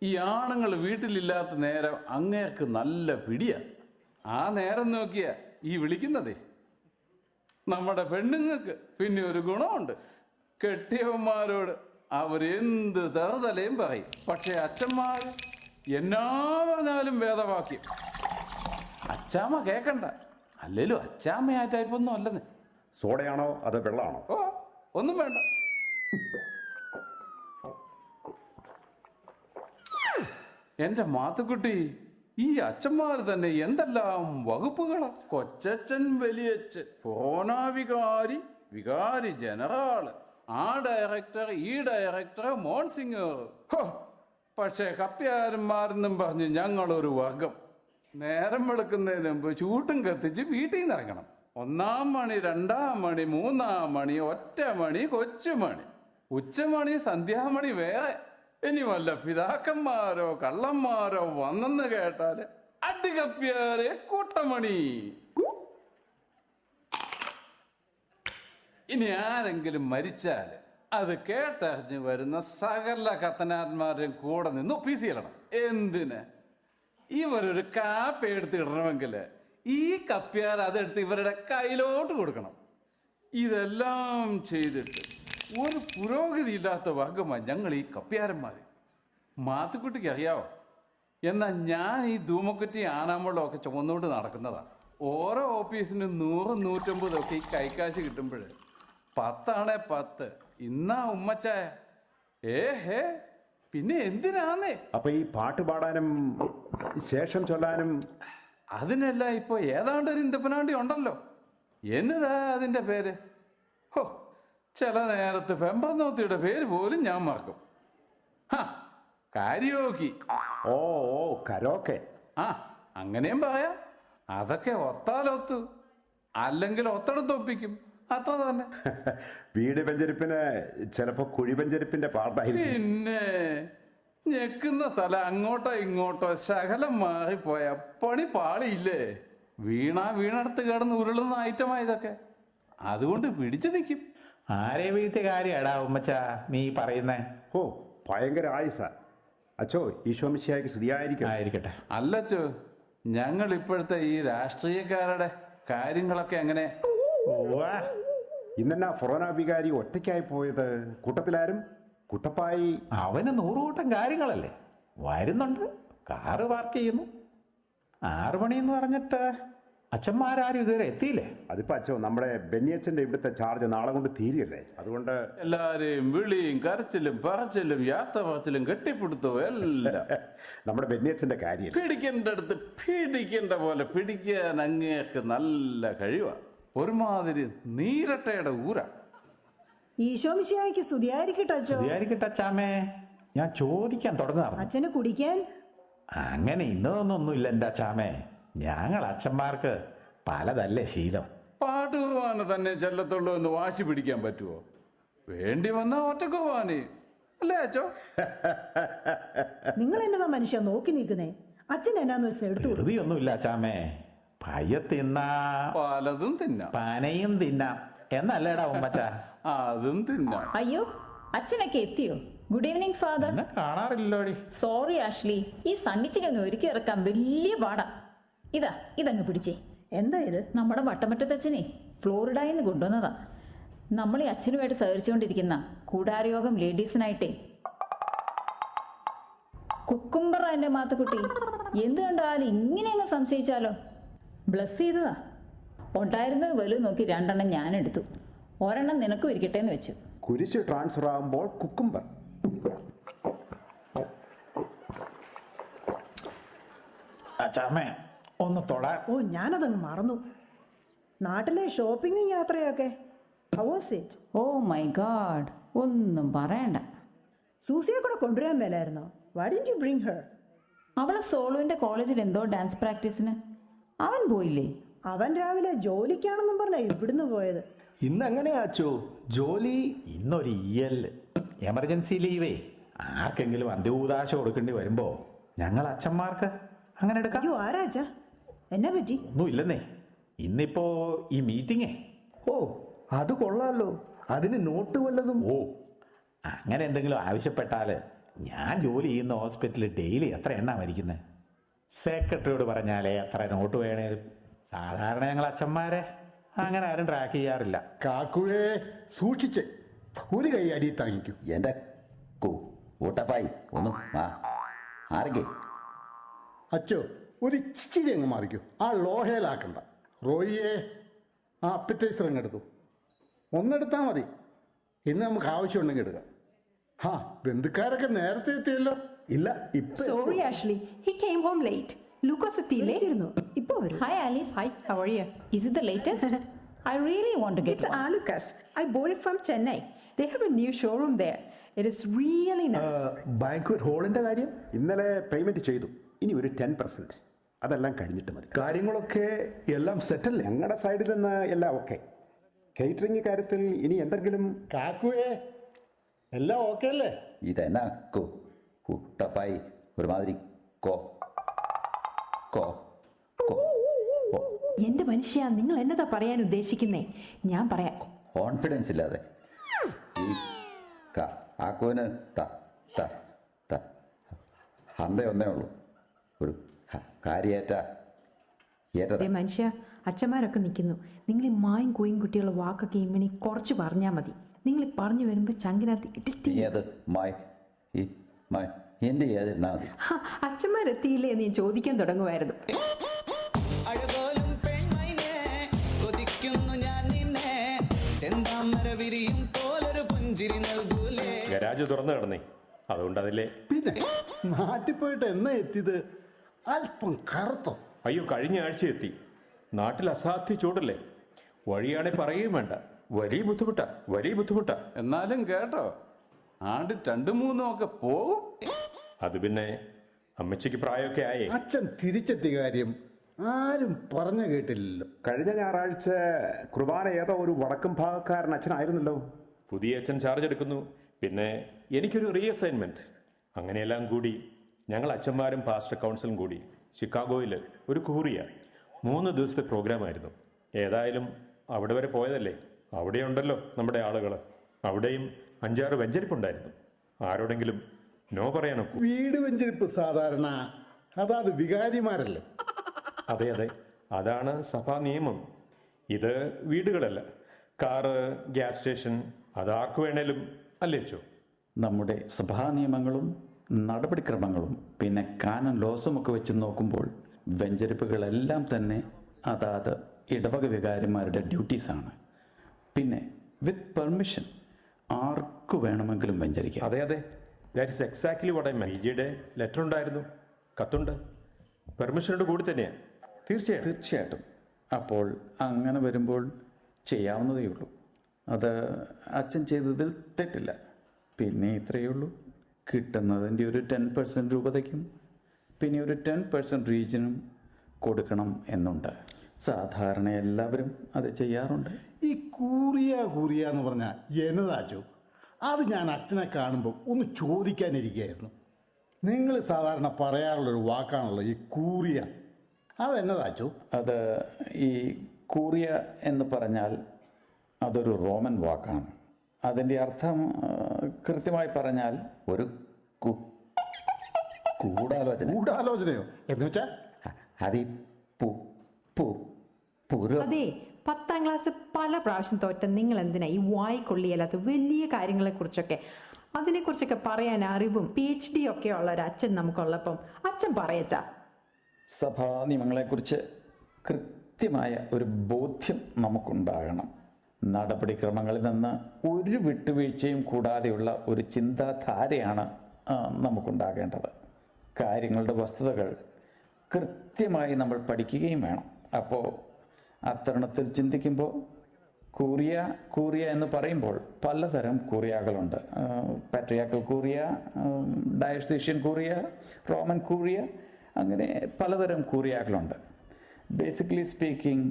ഈ ആണുങ്ങൾ വീട്ടിലില്ലാത്ത നേരം അങ്ങേർക്ക് നല്ല പിടിയാ. ആ നേരം നോക്കിയാ ഈ വിളിക്കുന്നതേ. നമ്മുടെ പെണ്ണുങ്ങൾക്ക് പിന്നെ ഒരു ഗുണമുണ്ട്. കെട്ടിയവന്മാരോട് അവരെന്ത് തറുതലയും പറയും. പക്ഷെ അച്ഛന്മാർ എന്നാ പറഞ്ഞാലും വേദവാക്യം. അച്ചാമ്മ കേക്കണ്ട. അല്ലേലും അച്ചാമ്മ ആ ടൈപ്പൊന്നും അല്ലെന്ന്. സോഡയാണോ അതോ വെള്ളമാണോ? ഒന്നും വേണ്ട. എന്റെ മാത്തുക്കുട്ടി, ഈ അച്ഛന്മാർ തന്നെ എന്തെല്ലാം വകുപ്പുകളാ. കൊച്ചച്ഛൻ, വലിയച്ഛൻ, ഫോനാവികാരി, വികാരി ജനറാള്, ആ ഡയറക്ടർ, ഈ ഡയറക്ടർ, മോൺസിംഗർ. പക്ഷേ കപ്പ്യാരന്മാരെന്നും പറഞ്ഞ് ഞങ്ങളൊരു വർഗം. നേരം വെളുക്കുന്നതിന് മുമ്പ് ചൂട്ടും കത്തിച്ച് വീട്ടിൽ നിന്ന് ഇറങ്ങണം. 1-ാം മണി, 2-ാം മണി, 3-ാം മണി, ഒറ്റ മണി, കൊച്ചുമണി, ഉച്ചമണി, സന്ധ്യാമണി വേറെ. ഇനി വല്ല പിതാക്കന്മാരോ കള്ളന്മാരോ വന്നെന്ന് കേട്ടാല് അടികപ്പ്യാരെ കൂട്ടമണി. ഇനി ആരെങ്കിലും മരിച്ചാല് അത് കേട്ടറിഞ്ഞ് വരുന്ന സകല കത്തനാന്മാരുടെയും കൂടെ നിന്ന് ഒപ്പീസ് ചെയ്യണം. എന്തിന്? ഇവരൊരു കാപ്പി എടുത്തിടണമെങ്കിൽ ഈ കപ്പ്യാർ അതെടുത്ത് ഇവരുടെ കയ്യിലോട്ട് കൊടുക്കണം. ഇതെല്ലാം ചെയ്തിട്ട് ഒരു പുരോഗതി ഇല്ലാത്ത ഭാഗമാണ് ഞങ്ങൾ ഈ കപ്പ്യാരന്മാർ. മാത്തുക്കുട്ടിക്ക് അറിയാവോ? എന്നാൽ ഞാൻ ഈ ധൂമക്കുറ്റി ആനാമ്പഴമൊക്കെ ചുമന്നുകൊണ്ട് നടക്കുന്നതാണ്. ഓരോ ഓഫീസിന് 100-150 ഒക്കെ ഈ കൈക്കാശ് കിട്ടുമ്പോൾ 10 10 ഇന്നാ ഉമ്മച്ചായ. ഏഹേ, പിന്നെ എന്തിനാന്നേ? അപ്പൊ ഈ പാട്ട് പാടാനും ശേഷം ചൊല്ലാനും അതിനെല്ലാം ഇപ്പോൾ ഏതാണ്ട് ഒരു ഇന്ദപ്പനാണ്ടി ഉണ്ടല്ലോ. എന്നതാ അതിൻ്റെ പേര്? ഹോ, ചില നേരത്ത് പെമ്പന്നോത്തിയുടെ പേര് പോലും ഞാൻ മറക്കും. കാരിയോക്കി. ഓ ഓ കരോക്കെ. അങ്ങനെയും പറയാം. അതൊക്കെ ഒത്താലൊത്തു, അല്ലെങ്കിൽ ഒത്തടത്തൊപ്പിക്കും, അത്ര തന്നെ. വീട് വെഞ്ചരിപ്പിന് ചിലപ്പോ കുഴി വെഞ്ചരിപ്പിന്റെ പാട്ടായിരിക്കും. പിന്നെ ഞെക്കുന്ന സ്ഥലം അങ്ങോട്ടോ ഇങ്ങോട്ടോ ശകലം മാറിപ്പോയ പണി പാളിയില്ലേ? വീണടുത്ത് കിടന്ന് ഉരുളുന്ന ഐറ്റമാ ഇതൊക്കെ. അതുകൊണ്ട് പിടിച്ചു നിൽക്കും. ആരെ വീഴ്ത്തിയ കാര്യടാ ഉമ്മച്ച നീ പറയുന്നേ? ഓ, ഭയങ്കര ആയുസ. അച്ചോ, ഈശോമിശിഹായ്ക്ക് സ്തുതിയായിരിക്കും. ആയിരിക്കട്ടെ. അല്ലച്ചോ, ഞങ്ങൾ ഇപ്പോഴത്തെ ഈ രാഷ്ട്രീയക്കാരുടെ കാര്യങ്ങളൊക്കെ എങ്ങനെ? ഇന്നെന്നാ ഫൊറോന വികാരി ഒറ്റയ്ക്കായി പോയത്? കൂട്ടത്തിലാരും? കുട്ടപ്പായി? അവന് 100 കൂട്ടം കാര്യങ്ങളല്ലേ. വരുന്നുണ്ട്, കാറ് പാർക്ക് ചെയ്യുന്നു. 6 മണിന്ന് പറഞ്ഞിട്ട് അച്ഛന്മാരും ഇതുവരെ എത്തിയില്ലേ? അതിപ്പോ അച്ചോ, നമ്മുടെ ബെന്നിയച്ഛന്റെ ഇവിടുത്തെ ചാർജ് നാളെ കൊണ്ട് തീരുകയല്ലേ. അതുകൊണ്ട് എല്ലാരെയും വിളിയും കരച്ചിലും പറച്ചിലും യാത്ര പറച്ചിലും കെട്ടിപ്പിടുത്തവും എല്ലാം നമ്മുടെ ബെന്നിയച്ഛന്റെ കാര്യം. പിടിക്കേണ്ട അടുത്ത് പിടിക്കേണ്ട പോലെ പിടിക്കാൻ അങ്ങേക്ക് നല്ല കഴിവാ. ഒരുമാതിരി നീരട്ടയുടെ ഊര. ഈശോമിശിഹായ്ക്ക് സ്തുതിയായിരിക്കട്ടെ അച്ചോ. സ്തുതിയായിരിക്കട്ടെ അച്ചാമ്മേ. ഞാൻ ചോദിക്കാൻ തുടങ്ങാറ് അച്ഛന് കുടിക്കാൻ അങ്ങനെ ഇന്നതൊന്നൊന്നുമില്ല എൻ്റെ അച്ചാമ്മേ. ഞങ്ങൾ അച്ഛന്മാർക്ക് പലതല്ലേ ശീലം. പാട്ട് കുർബാന തന്നെ ചെല്ലത്തുള്ളൂ എന്ന് വാശി പിടിക്കാൻ പറ്റുമോ? വേണ്ടി വന്ന ഒറ്റ കുർബാന അല്ലേ അച്ചോ? നിങ്ങൾ എന്നതാ മനുഷ്യ നോക്കി നിൽക്കുന്നേ? അച്ഛൻ എന്നാന്ന് വെച്ചാൽ എടുത്തു. ധൃതിയൊന്നുമില്ല അച്ചാമ്മേ. പയ്യ തിന്നാ പലതും തിന്നാം, പനയും തിന്നാം എന്നല്ലേടാ ഉമ്മച്ച? അതും തിന്നാം. അയ്യോ, അച്ഛനൊക്കെ എത്തിയോ? Good evening father. കാണാറില്ലോടി. സോറി ആഷ്ലി, ഈ സണ്ണിച്ചിനെ ഒന്ന് ഒരുക്കി ഇറക്കാൻ വലിയ പാടാ. ഇതങ്ങ് പിടിച്ചേ. എന്താ ഇത്? നമ്മുടെ വട്ടമറ്റത്തച്ഛനെ ഫ്ലോറിഡയിൽ നിന്ന് കൊണ്ടുവന്നതാ. നമ്മൾ ഈ അച്ഛനുമായിട്ട് സഹകരിച്ചുകൊണ്ടിരിക്കുന്ന കൂടാരയോഗം ലേഡീസിനായിട്ടേ. കുക്കുംബർ എൻ്റെ മാത്തുക്കുട്ടി, എന്ത് കണ്ടാലും ഇങ്ങനെ അങ്ങ് സംശയിച്ചാലോ? ബ്ലസ് ചെയ്തതാ. ഉണ്ടായിരുന്നത് വലുത് നോക്കി 2 എണ്ണം ഞാനെടുത്തു. 1 എണ്ണം നിനക്കും ഇരിക്കട്ടെ എന്ന് വെച്ചു. കുരിശ് ട്രാൻസ്ഫർ ആകുമ്പോൾ കുക്കുംബർ. അച്ചാമ്മേ ഒന്ന് തൊടാൻ. ഓ, ഞാനതങ്ങ് മറന്നു. നാട്ടിലെ ഷോപ്പിംഗും യാത്രയൊക്കെ how was it? Oh my god, ഒന്നും പറയണ്ട. സൂസിയെ കൂടെ കൊണ്ടുവരാൻ മേലായിരുന്നോ? Why didn't you bring her? അവളെ സോളുവിന്റെ കോളേജിൽ എന്തോ ഡാൻസ് പ്രാക്ടീസിന്. അവൻ പോയില്ലേ? അവൻ രാവിലെ ജോലിക്കാണെന്നും പറഞ്ഞ ഇവിടുന്ന് പോയത്. ഇന്ന് എങ്ങനെയാച്ചോ ജോലി? ഇന്നൊരു എമർജൻസി ലീവേ. ആർക്കെങ്കിലും അന്ത്യകൂദാശ കൊടുക്കേണ്ടി വരുമ്പോ ഞങ്ങൾ അച്ഛന്മാർക്ക് അങ്ങനെ എടുക്കാം. അയ്യോ, ആരാച്ചാ? എന്നെ പറ്റി? ഒന്നും ഇല്ലെന്നേ. ഇന്നിപ്പോ ഈ മീറ്റിങ്ങേ. ഓ, അത് കൊള്ളാലോ. അതിന് നോട്ട് വല്ലതും? ഓ, അങ്ങനെ എന്തെങ്കിലും ആവശ്യപ്പെട്ടാല് ഞാൻ ജോലി ചെയ്യുന്ന ഹോസ്പിറ്റലിൽ ഡെയിലി എത്ര എണ്ണ മരിക്കുന്നത്? സെക്രട്ടറിയോട് പറഞ്ഞാലേ എത്ര നോട്ട് വേണേ. സാധാരണ ഞങ്ങൾ അച്ഛന്മാരെ അങ്ങനെ ആരും ട്രാക്ക് ചെയ്യാറില്ല. കാക്കുവേ, സൂക്ഷിച്ച് ഒരു കൈ അടി താങ്ങിക്കൂ. എൻ്റെ കൂട്ടപ്പായി ഒന്ന് ആരൊക്കെ അച്ചോ, ഒരു ഇച്ചിരി അങ്ങ് മാറിക്കൂ. ആ ലോഹയിലാക്കണ്ട. റോയിയെ, ആ അപ്പറ്റൈസർ അങ്ങ് എടുത്തു. ഒന്നെടുത്താൽ മതി. ഇന്ന് നമുക്ക് ആവശ്യമുണ്ടെങ്കിൽ എടുക്കാം. ബന്ധുക്കാരൊക്കെ നേരത്തെ എത്തിയല്ലോ. ഇല്ല, sorry Ashley, he came home late. Lucas എത്തിയില്ലേ? ഇപ്പോ വരും. Hi Alice. Hi, how are you? Is it the latest? I really want to get It's one. Lucas. I bought it from Chennai. They have a new showroom there. It is really nice. Banquet ഹോളിന്റെ കാര്യം ഇന്നലെ പേയ്മെന്റ് ചെയ്തു. ഇനി ഒരു 10%. അതെല്ലാം കഴിഞ്ഞിട്ട് മതി. കാര്യങ്ങളൊക്കെ എല്ലാം സെറ്റല്ലേ? ഞങ്ങളുടെ സൈഡിൽ നിന്ന് എല്ലാം ഓക്കെ. കേറ്ററിംഗ് കാര്യത്തിൽ ഇനി എന്തെങ്കിലും? കാക്കുവേ, എല്ലാം ഓക്കെ അല്ലേ? ഇതെന്നാ കുട്ടപ്പായി ഒരുമാതിരി കോ കോ കോ എന്റെ മനുഷ്യ, നിങ്ങൾ എന്നതാ പറയാൻ ഉദ്ദേശിക്കുന്നേ? ഞാൻ പറയാം. കോൺഫിഡൻസ് ഇല്ലാതെ ഈ ആക്കോന് അന്തേ ഒന്നേ ഉള്ളൂ, ഒരു കാര്യേറ്റ ഏറ്റത്. അതേ മനുഷ്യ, അച്ഛന്മാരൊക്കെ നിൽക്കുന്നു. നിങ്ങൾ ഈ മായും കൂയും കുട്ടികളുടെ വാക്കൊക്കെ ഇമ്മണി കുറച്ച് പറഞ്ഞാൽ മതി. നിങ്ങൾ പറഞ്ഞു വരുമ്പോൾ ചങ്കിനകത്ത് ഇടുത്തി. ഏത് മായി ഈ മായി എൻ്റെ ഏതിരുന്നാ മതി. അച്ഛന്മാരെത്തിയില്ലേ എന്ന് ഞാൻ ചോദിക്കാൻ തുടങ്ങുമായിരുന്നു. ഗരാജ് തുറന്നു കിടന്നേ, അതുകൊണ്ട് അതിലെ. പിന്നെ നാട്ടിൽ പോയിട്ട് എന്നാ എത്തിയത്? അല്പം കറുത്തോ? അയ്യോ, കഴിഞ്ഞ ആഴ്ച എത്തി. നാട്ടിൽ അസാധ്യ ചൂടല്ലേ, വഴിയാണെ പറയുകയും വേണ്ട. വലിയ ബുദ്ധിമുട്ടാ. എന്നാലും കേട്ടോ, ആണ്ട് 2-3 ഒക്കെ പോകും. അത് പിന്നെ അമ്മച്ചിക്ക് പ്രായമൊക്കെ ആയേ. അച്ഛൻ തിരിച്ചെത്തിയ കാര്യം ആരും പറഞ്ഞു കേട്ടില്ലല്ലോ. കഴിഞ്ഞ ഞായറാഴ്ച കുർബാന ഏതോ ഒരു വടക്കും ഭാഗക്കാരൻ അച്ഛനായിരുന്നല്ലോ. പുതിയ അച്ഛൻ ചാർജ് എടുക്കുന്നു. പിന്നെ എനിക്കൊരു റീഅസൈൻമെന്റ്. അങ്ങനെയെല്ലാം കൂടി ഞങ്ങൾ അച്ഛന്മാരും പാസ്റ്റർ കൗൺസിലും കൂടി ചിക്കാഗോയിൽ ഒരു കൂറിയ 3 ദിവസത്തെ പ്രോഗ്രാമായിരുന്നു. ഏതായാലും അവിടെ വരെ പോയതല്ലേ, അവിടെയുണ്ടല്ലോ നമ്മുടെ ആളുകൾ. അവിടെയും 5-6 വെഞ്ചരിപ്പുണ്ടായിരുന്നു. ആരോടെങ്കിലും നോ പറയാനൊക്കെ. വീട് വെഞ്ചരിപ്പ് സാധാരണ അതാത് വികാരിമാരല്ലേ? അതെ, അതാണ് സഭാ നിയമം. ഇത് വീടുകളല്ല, കാറ്, ഗ്യാസ് സ്റ്റേഷൻ, അതാർക്ക് വേണേലും അല്ലേ അച്ചോ? നമ്മുടെ സഭാ നിയമങ്ങളും നടപടിക്രമങ്ങളും പിന്നെ കാനൻ ലോസും ഒക്കെ വെച്ച് നോക്കുമ്പോൾ വെഞ്ചരിപ്പുകളെല്ലാം തന്നെ അതാത് ഇടവക വികാരിമാരുടെ ഡ്യൂട്ടീസാണ്. പിന്നെ വിത്ത് പെർമിഷൻ ആർക്കു വേണമെങ്കിലും വെഞ്ചരിക്കാം. അതെ, that is exactly what I mean. ജിയുടെ ലെറ്റർ ഉണ്ടായിരുന്നു, കത്തുണ്ട്, പെർമിഷനോട് കൂടി തന്നെയാണ്. തീർച്ചയായിട്ടും. അപ്പോൾ അങ്ങനെ വരുമ്പോൾ ചെയ്യാവുന്നതേ ഉള്ളൂ. അത് അച്ഛൻ ചെയ്തതിൽ തെറ്റില്ല. പിന്നെ ഇത്രയേ ഉള്ളൂ, കിട്ടുന്നതിൻ്റെ ഒരു 10% രൂപതയ്ക്കും പിന്നെ ഒരു 10% റീജിയനും കൊടുക്കണം എന്നുണ്ട്. സാധാരണ എല്ലാവരും അത് ചെയ്യാറുണ്ട്. ഈ കൂറിയ എന്ന് പറഞ്ഞാൽ എന്നതാച്ചോ? അത് ഞാൻ അച്ഛനെ കാണുമ്പോൾ ഒന്ന് ചോദിക്കാനിരിക്കുകയായിരുന്നു. നിങ്ങൾ സാധാരണ പറയാറുള്ളൊരു വാക്കാണല്ലോ ഈ കൂറിയ. അതെന്നതാച്ചോ? അത് ഈ കൂറിയ എന്ന് പറഞ്ഞാൽ അതൊരു റോമൻ വാക്കാണ്. അതിൻ്റെ അർത്ഥം കൃത്യമായി പറഞ്ഞാൽ ഒരു ഗൂഢാലോചനയോ എന്ന് വെച്ചാൽ അത് അതെ, 10ാം ക്ലാസ് പല പ്രാവശ്യം തോറ്റ നിങ്ങൾ എന്തിനാ ഈ വായിക്കൊള്ളിയല്ലാത്ത വലിയ കാര്യങ്ങളെക്കുറിച്ചൊക്കെ അതിനെക്കുറിച്ചൊക്കെ പറയാൻ അറിവും PhD ഒക്കെ ഉള്ള ഒരു അച്ഛൻ നമുക്കുള്ളപ്പം അച്ഛൻ പറയച്ചാ. സഭാ നിയമങ്ങളെക്കുറിച്ച് കൃത്യമായ ഒരു ബോധ്യം നമുക്കുണ്ടാകണം. നടപടിക്രമങ്ങളിൽ നിന്ന് ഒരു വിട്ടുവീഴ്ചയും കൂടാതെയുള്ള ഒരു ചിന്താധാരയാണ് നമുക്കുണ്ടാകേണ്ടത്. കാര്യങ്ങളുടെ വസ്തുതകൾ കൃത്യമായി നമ്മൾ പഠിക്കുകയും വേണം. അപ്പോൾ അത്തരണത്തിൽ ചിന്തിക്കുമ്പോൾ കൂറിയ എന്ന് പറയുമ്പോൾ പലതരം കൂറിയകളുണ്ട്. പാട്രിയാക്കൽ കൂറിയ, ഡയസീഷ്യൻ കൂറിയ, റോമൻ കൂറിയ, അങ്ങനെ പലതരം കൂറിയകളുണ്ട്. Basically speaking,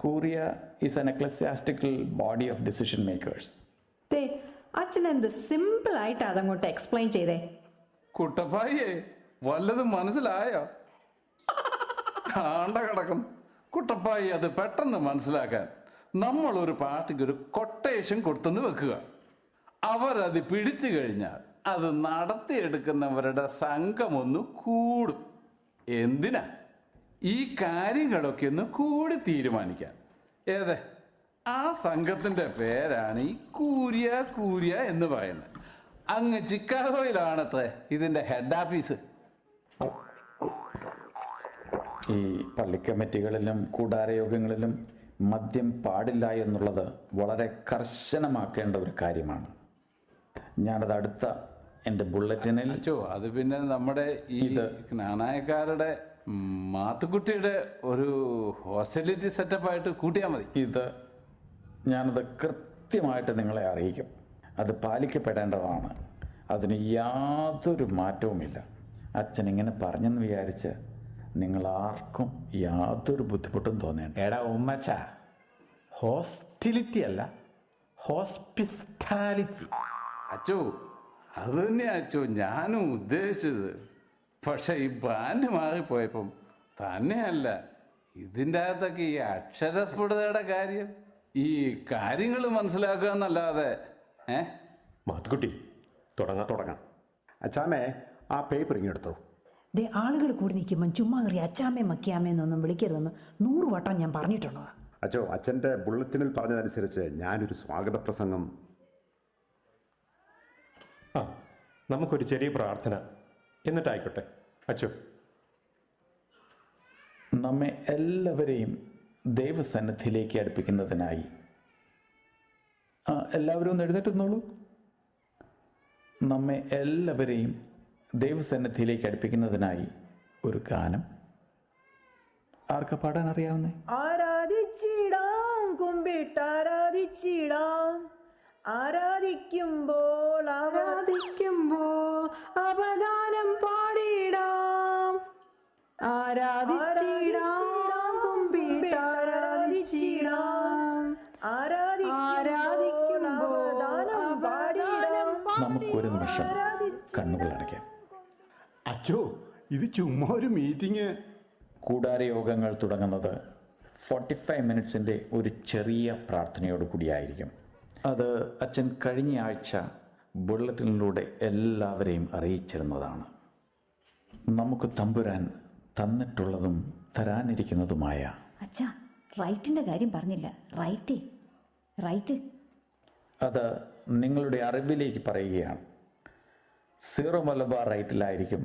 curia is an ecclesiastical body of decision makers. അച്ഛൻ എന്ത് സിമ്പിളായിട്ട് അതങ്ങോട്ട് എക്സ്പ്ലെയിൻ ചെയ്തേ. കുട്ടപ്പായിയെ വല്ലതും മനസ്സിലായോ? കാണ്ട കിടക്കും കുട്ടപ്പായി. അത് പെട്ടെന്ന് മനസ്സിലാക്കാൻ നമ്മളൊരു പാർട്ടിക്ക് ഒരു കൊട്ടേഷൻ കൊടുത്തെന്ന് വെക്കുക. അവരത് പിടിച്ചു കഴിഞ്ഞാൽ അത് നടത്തിയെടുക്കുന്നവരുടെ സംഘമൊന്ന് കൂടും. എന്തിനാ? ഈ കാര്യങ്ങളൊക്കെ ഒന്ന് കൂടി തീരുമാനിക്കാൻ. ഏതെ ആ സംഘത്തിന്റെ പേരാണ് ഈ കൂരിയ എന്ന് പറയുന്നത്. അങ്ങ് ചിക്കാഗോയിലാണത്രേ ഇതിന്റെ ഹെഡ് ഓഫീസ്. ഈ പള്ളിക്കമ്മിറ്റികളിലും കൂടാരയോഗങ്ങളിലും മദ്യം പാടില്ല എന്നുള്ളത് വളരെ കർശനമാക്കേണ്ട ഒരു കാര്യമാണ്. ഞാനത് അടുത്ത എൻ്റെ ബുള്ളറ്റിനിൽ അത് പിന്നെ നമ്മുടെ ഈ നാണയക്കാരുടെ മാത്തുക്കുട്ടിയുടെ ഒരു ഹോസ്റ്റലിറ്റി സെറ്റപ്പായിട്ട് കൂട്ടിയാൽ മതി. ഞാനത് കൃത്യമായിട്ട് നിങ്ങളെ അറിയിക്കും. അത് പാലിക്കപ്പെടേണ്ടതാണ്. അതിന് യാതൊരു മാറ്റവുമില്ല. അച്ഛൻ ഇങ്ങനെ പറഞ്ഞെന്ന് വിചാരിച്ച് നിങ്ങൾ ആർക്കും യാതൊരു ബുദ്ധിമുട്ടും തോന്നേണ്ട. എടാ ഉമ്മച്ച, ഹോസ്റ്റിലിറ്റി അല്ല, ഹോസ്പിറ്റാലിറ്റി. അച്ചോ, അത് തന്നെയാ അച്ചോ ഞാനും ഉദ്ദേശിച്ചത്. പക്ഷെ ഈ ബ്രാൻഡ് മാറിപ്പോയപ്പം തന്നെയല്ല, ഇതിൻ്റെ അകത്തൊക്കെ ഈ അക്ഷരസ്ഫുടതയുടെ കാര്യം, ഈ കാര്യങ്ങൾ മനസ്സിലാക്കുക എന്നല്ലാതെ. മാത്തുക്കുട്ടി, തുടങ്ങാം. അച്ചാമേ, ആ പേപ്പർ ഇങ്ങെടുത്തോ. ദേ ആളുകൾ കൂടി നിൽക്കുമ്പം ചുമ്മാ കയറി അച്ചാമ്മേ മക്കിയാമ്മേന്നൊന്നും വിളിക്കരുതെന്ന് 100 വട്ടം ഞാൻ പറഞ്ഞിട്ടുള്ളതാണ്. അച്ചോ, അച്ഛൻ്റെ ബുള്ളറ്റിനിൽ പറഞ്ഞതനുസരിച്ച് ഞാനൊരു സ്വാഗത പ്രസംഗം. ആ, നമുക്കൊരു ചെറിയ പ്രാർത്ഥന എന്നിട്ടായിക്കോട്ടെ. അച്ചോ, നമ്മെ എല്ലാവരെയും ദൈവസന്നിധിയിലേക്ക് അടുപ്പിക്കുന്നതിനായി എല്ലാവരും ഒന്ന് എഴുന്നേറ്റുന്നോളൂ. നമ്മെ എല്ലാവരെയും ദൈവസന്നിധിയിലേക്ക് അടുപ്പിക്കുന്നതിനായി ഒരു ഗാനം ആർക്കാ പാടാൻ അറിയാവുന്നേ? ആരാധിച്ചിടാം, കുമ്പിട്ടാരാധിച്ചിടാം, ആരാധിക്കുമ്പോൾ അവദാനം പാടിടാം. ആരാധിച്ചിടാം, കുമ്പിട്ടാരാധിച്ചിടാം, നമുക്കൊരു നിമിഷം കണ്ണുകൾ അടയ്ക്കാം. അച്ചോ, ഇത് ചുമ്മാ ഒരു മീറ്റിംഗ്. കൂടാരയോഗങ്ങൾ തുടങ്ങുന്നത് 45 മിനിറ്റ്സിൻ്റെ ഒരു ചെറിയ പ്രാർത്ഥനയോട് കൂടിയായിരിക്കും. അത് അച്ഛൻ കഴിഞ്ഞ ആഴ്ച ബുള്ളറ്റിനിലൂടെ എല്ലാവരെയും അറിയിച്ചിരുന്നതാണ്. നമുക്ക് തമ്പുരാൻ തന്നിട്ടുള്ളതും തരാനിരിക്കുന്നതുമായ അച്ഛാ, റൈറ്റിൻ്റെ കാര്യം പറഞ്ഞില്ല. റൈറ്റ് അത് നിങ്ങളുടെ അറിവിലേക്ക് പറയുകയാണ്. സീറോ മലബാർ റൈറ്റിലായിരിക്കും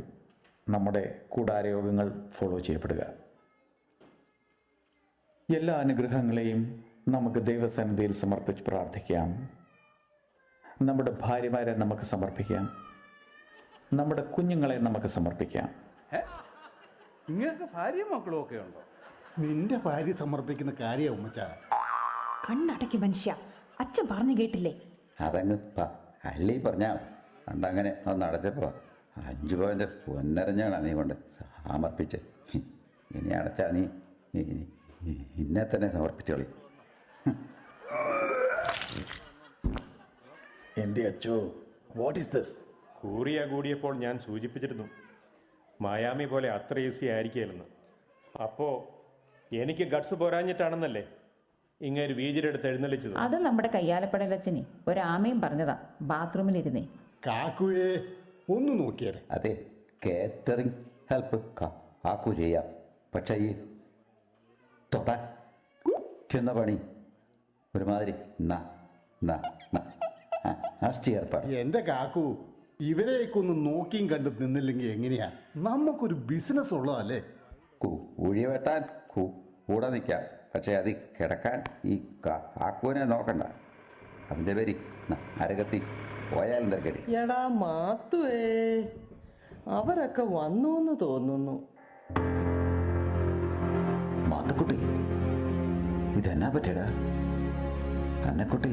നമ്മുടെ കൂടാരയോഗങ്ങൾ ഫോളോ ചെയ്യപ്പെടുക. എല്ലാ അനുഗ്രഹങ്ങളെയും നമുക്ക് ദൈവസന്നിധിയിൽ സമർപ്പിച്ച് പ്രാർത്ഥിക്കാം. നമ്മുടെ ഭാര്യമാരെ നമുക്ക് സമർപ്പിക്കാം, നമ്മുടെ കുഞ്ഞുങ്ങളെ നമുക്ക് സമർപ്പിക്കാം. നിങ്ങൾക്ക് ഭാര്യയും മക്കളും ഒക്കെ ഉണ്ടോ? നിന്റെ ഭാര്യ സമർപ്പിക്കുന്ന കാര്യം ഉമ്മച്ച. കണ്ണടയ്ക്ക് മനുഷ്യ, അച്ഛൻ പറഞ്ഞു കേട്ടില്ലേ? അതങ്ങ് അള്ളി പറഞ്ഞാൽ പണ്ടങ്ങനെ ഒന്ന് അടച്ചപ്പോൾ 5 പവൻ്റെ പൊന്നരഞ്ഞാണ് നീ കൊണ്ട് സമർപ്പിച്ച്. ഇനി അടച്ചാ നീ ഇന്നെ തന്നെ സമർപ്പിച്ചോളി. എൻ്റെ അച്ചോ, വാട്ട് ഈസ് ദിസ്? കൂടിയപ്പോൾ ഞാൻ സൂചിപ്പിച്ചിരുന്നു മയാമി പോലെ അത്ര ഈസി ആയിരിക്കില്ലെന്ന്. അപ്പോൾ എനിക്ക് ഗട്ട്സ് പോരാഞ്ഞിട്ടാണെന്നല്ലേ ഇങ്ങനെ വീജിലെടുത്ത് എഴുന്നള്ളിച്ചത്? അത് നമ്മുടെ കയ്യാലപ്പടലച്ഛനെ ഒരാമയും പറഞ്ഞതാ ബാത്റൂമിലിരുന്നേ. കാക്കുവേ, ഒന്ന് നോക്കിയാലേ. അതെ, കേറ്ററിംഗ് ഹെൽപ്പ് ആക്കു ചെയ്യാം. പക്ഷേ ഈ തൊട്ടുന്ന പണി ഒരുമാതിരി ഏർപ്പാട്. എന്റെ കാക്കു, ഇവരെയൊക്കെ ഒന്ന് നോക്കിയും കണ്ടു നിന്നില്ലെങ്കിൽ എങ്ങനെയാ? നമുക്കൊരു ബിസിനസ് ഉള്ളതല്ലേ. കുഴി വെട്ടാൻ കൂടെ നിൽക്കാം, പക്ഷേ അത് കിടക്കാൻ ഈ കാക്കുവിനെ നോക്കണ്ട. അതിൻ്റെ പേര് അരകത്തി പോയാലും തിരക്കടി. എടാ മാത്തുവേ, അവരൊക്കെ വന്നു എന്ന് തോന്നുന്നു. മാത്തുക്കുട്ടി, ഇതെന്നാ പറ്റിയടാ? അന്നക്കുട്ടി,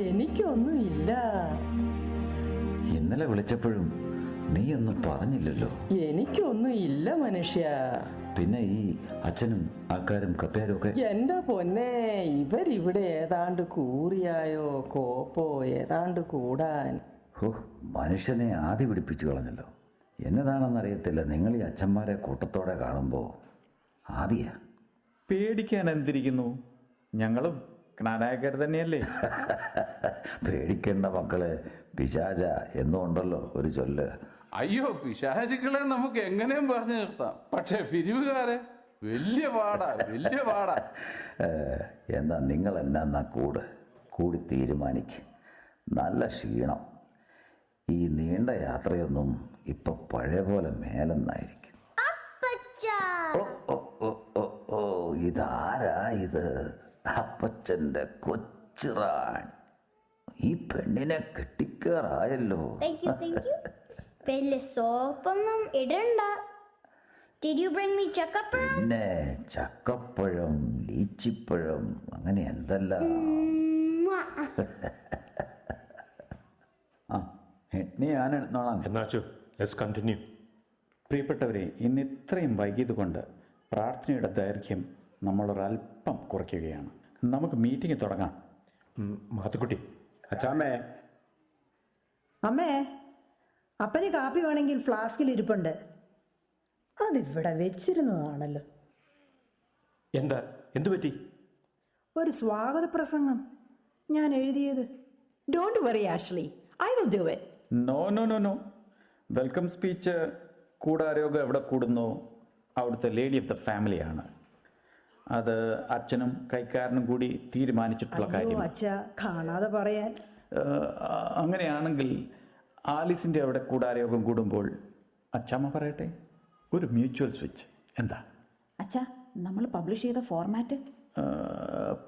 എനിക്കൊന്നും ഇല്ല. ഇന്നലെ വിളിച്ചപ്പോഴും നീ ഒന്നും പറഞ്ഞില്ലല്ലോ. എനിക്കൊന്നും ഇല്ല മനുഷ്യ. പിന്നെ ഈ അച്ഛനും ആൾക്കാരും കപ്പയാരും ഒക്കെ എന്റെ പൊന്നെ, ഇവരിവിടെ ഏതാണ്ട് കൂറിയായോ കോപ്പോ ഏതാണ്ട് കൂടാൻ. ഓ, മനുഷ്യനെ ആദ്യ പിടിപ്പിച്ചു കളഞ്ഞല്ലോ. എന്നതാണെന്നറിയത്തില്ല, നിങ്ങൾ ഈ അച്ഛന്മാരെ കൂട്ടത്തോടെ കാണുമ്പോൾ ആദ്യ പേടിക്കാൻ എന്തിരിക്കുന്നു? ഞങ്ങളും ജ്ഞാനായകർ തന്നെയല്ലേ. പേടിക്കേണ്ട മക്കള് പിശാച എന്നുണ്ടല്ലോ ഒരു ചൊല്ല്. അയ്യോ, പിശാചുക്കളെ നമുക്ക് എങ്ങനെയും പറഞ്ഞു നിർത്താം, പക്ഷെ പിരിവുകാരെ വലിയ പാടാ. എന്താ നിങ്ങൾ എന്നാ കൂടി തീരുമാനിക്ക്. നല്ല ക്ഷീണം. ഈ നീണ്ട യാത്രയൊന്നും ഇപ്പൊ പഴയ പോലെ മേലെന്നായിരിക്കും. ഓ, ഇതാരാ ഇത്? അപ്പച്ചന്റെ കൊച്ചുറാണി. ഈ പെണ്ണിനെ കെട്ടിക്കാറായല്ലോ. വലിയ സോപ്പൊന്നും ഇടണ്ട. Did you bring me ചക്കപ്പഴം? പിന്നെ ചക്കപ്പഴം, ലീച്ചിപ്പഴം, അങ്ങനെ എന്തല്ല. നീ ഞാൻ എടുത്തോളാം. എന്നാച്ചു, ലെറ്റ്സ് കണ്ടിന്യൂ. പ്രിയപ്പെട്ടവരെ, ഇന്ന് ഇത്രയും വൈകിയതുകൊണ്ട് പ്രാർത്ഥനയുടെ ദൈർഘ്യം നമ്മളൊരല്പം കുറയ്ക്കുകയാണ്. നമുക്ക് മീറ്റിംഗ് തുടങ്ങാം. മാത്തുക്കുട്ടി. അച്ചാമ്മേ, അമ്മേ, അപ്പന് കാപ്പി വേണമെങ്കിൽ ഫ്ലാസ്കിൽ ഇരിപ്പുണ്ട്. അതിവിടെ വെച്ചിരുന്നതാണല്ലോ. എന്തു പറ്റി? ഒരു സ്വാഗത പ്രസംഗം ഞാൻ എഴുതിയത്. Don't worry Ashley, I will do it. No. Welcome speech കൂടാരോഗം എവിടെ കൂടുന്നോ അവിടുത്തെ ലേഡി ഓഫ് ദ ഫാമിലിയാണ്. അത് അച്ഛനും കൈക്കാരനും കൂടി തീരുമാനിച്ചിട്ടുള്ള അയ്യോ കാര്യം. അച്ഛ, കാണാതെ പറയാൻ. അങ്ങനെയാണെങ്കിൽ ആലീസിൻ്റെ അവിടെ കൂടാരോഗം കൂടുമ്പോൾ അച്ഛമ്മ പറയട്ടെ, ഒരു മ്യൂച്വൽ സ്വിച്ച് എന്താ? അച്ഛാ, നമ്മൾ പബ്ലിഷ് ചെയ്ത ഫോർമാറ്റ്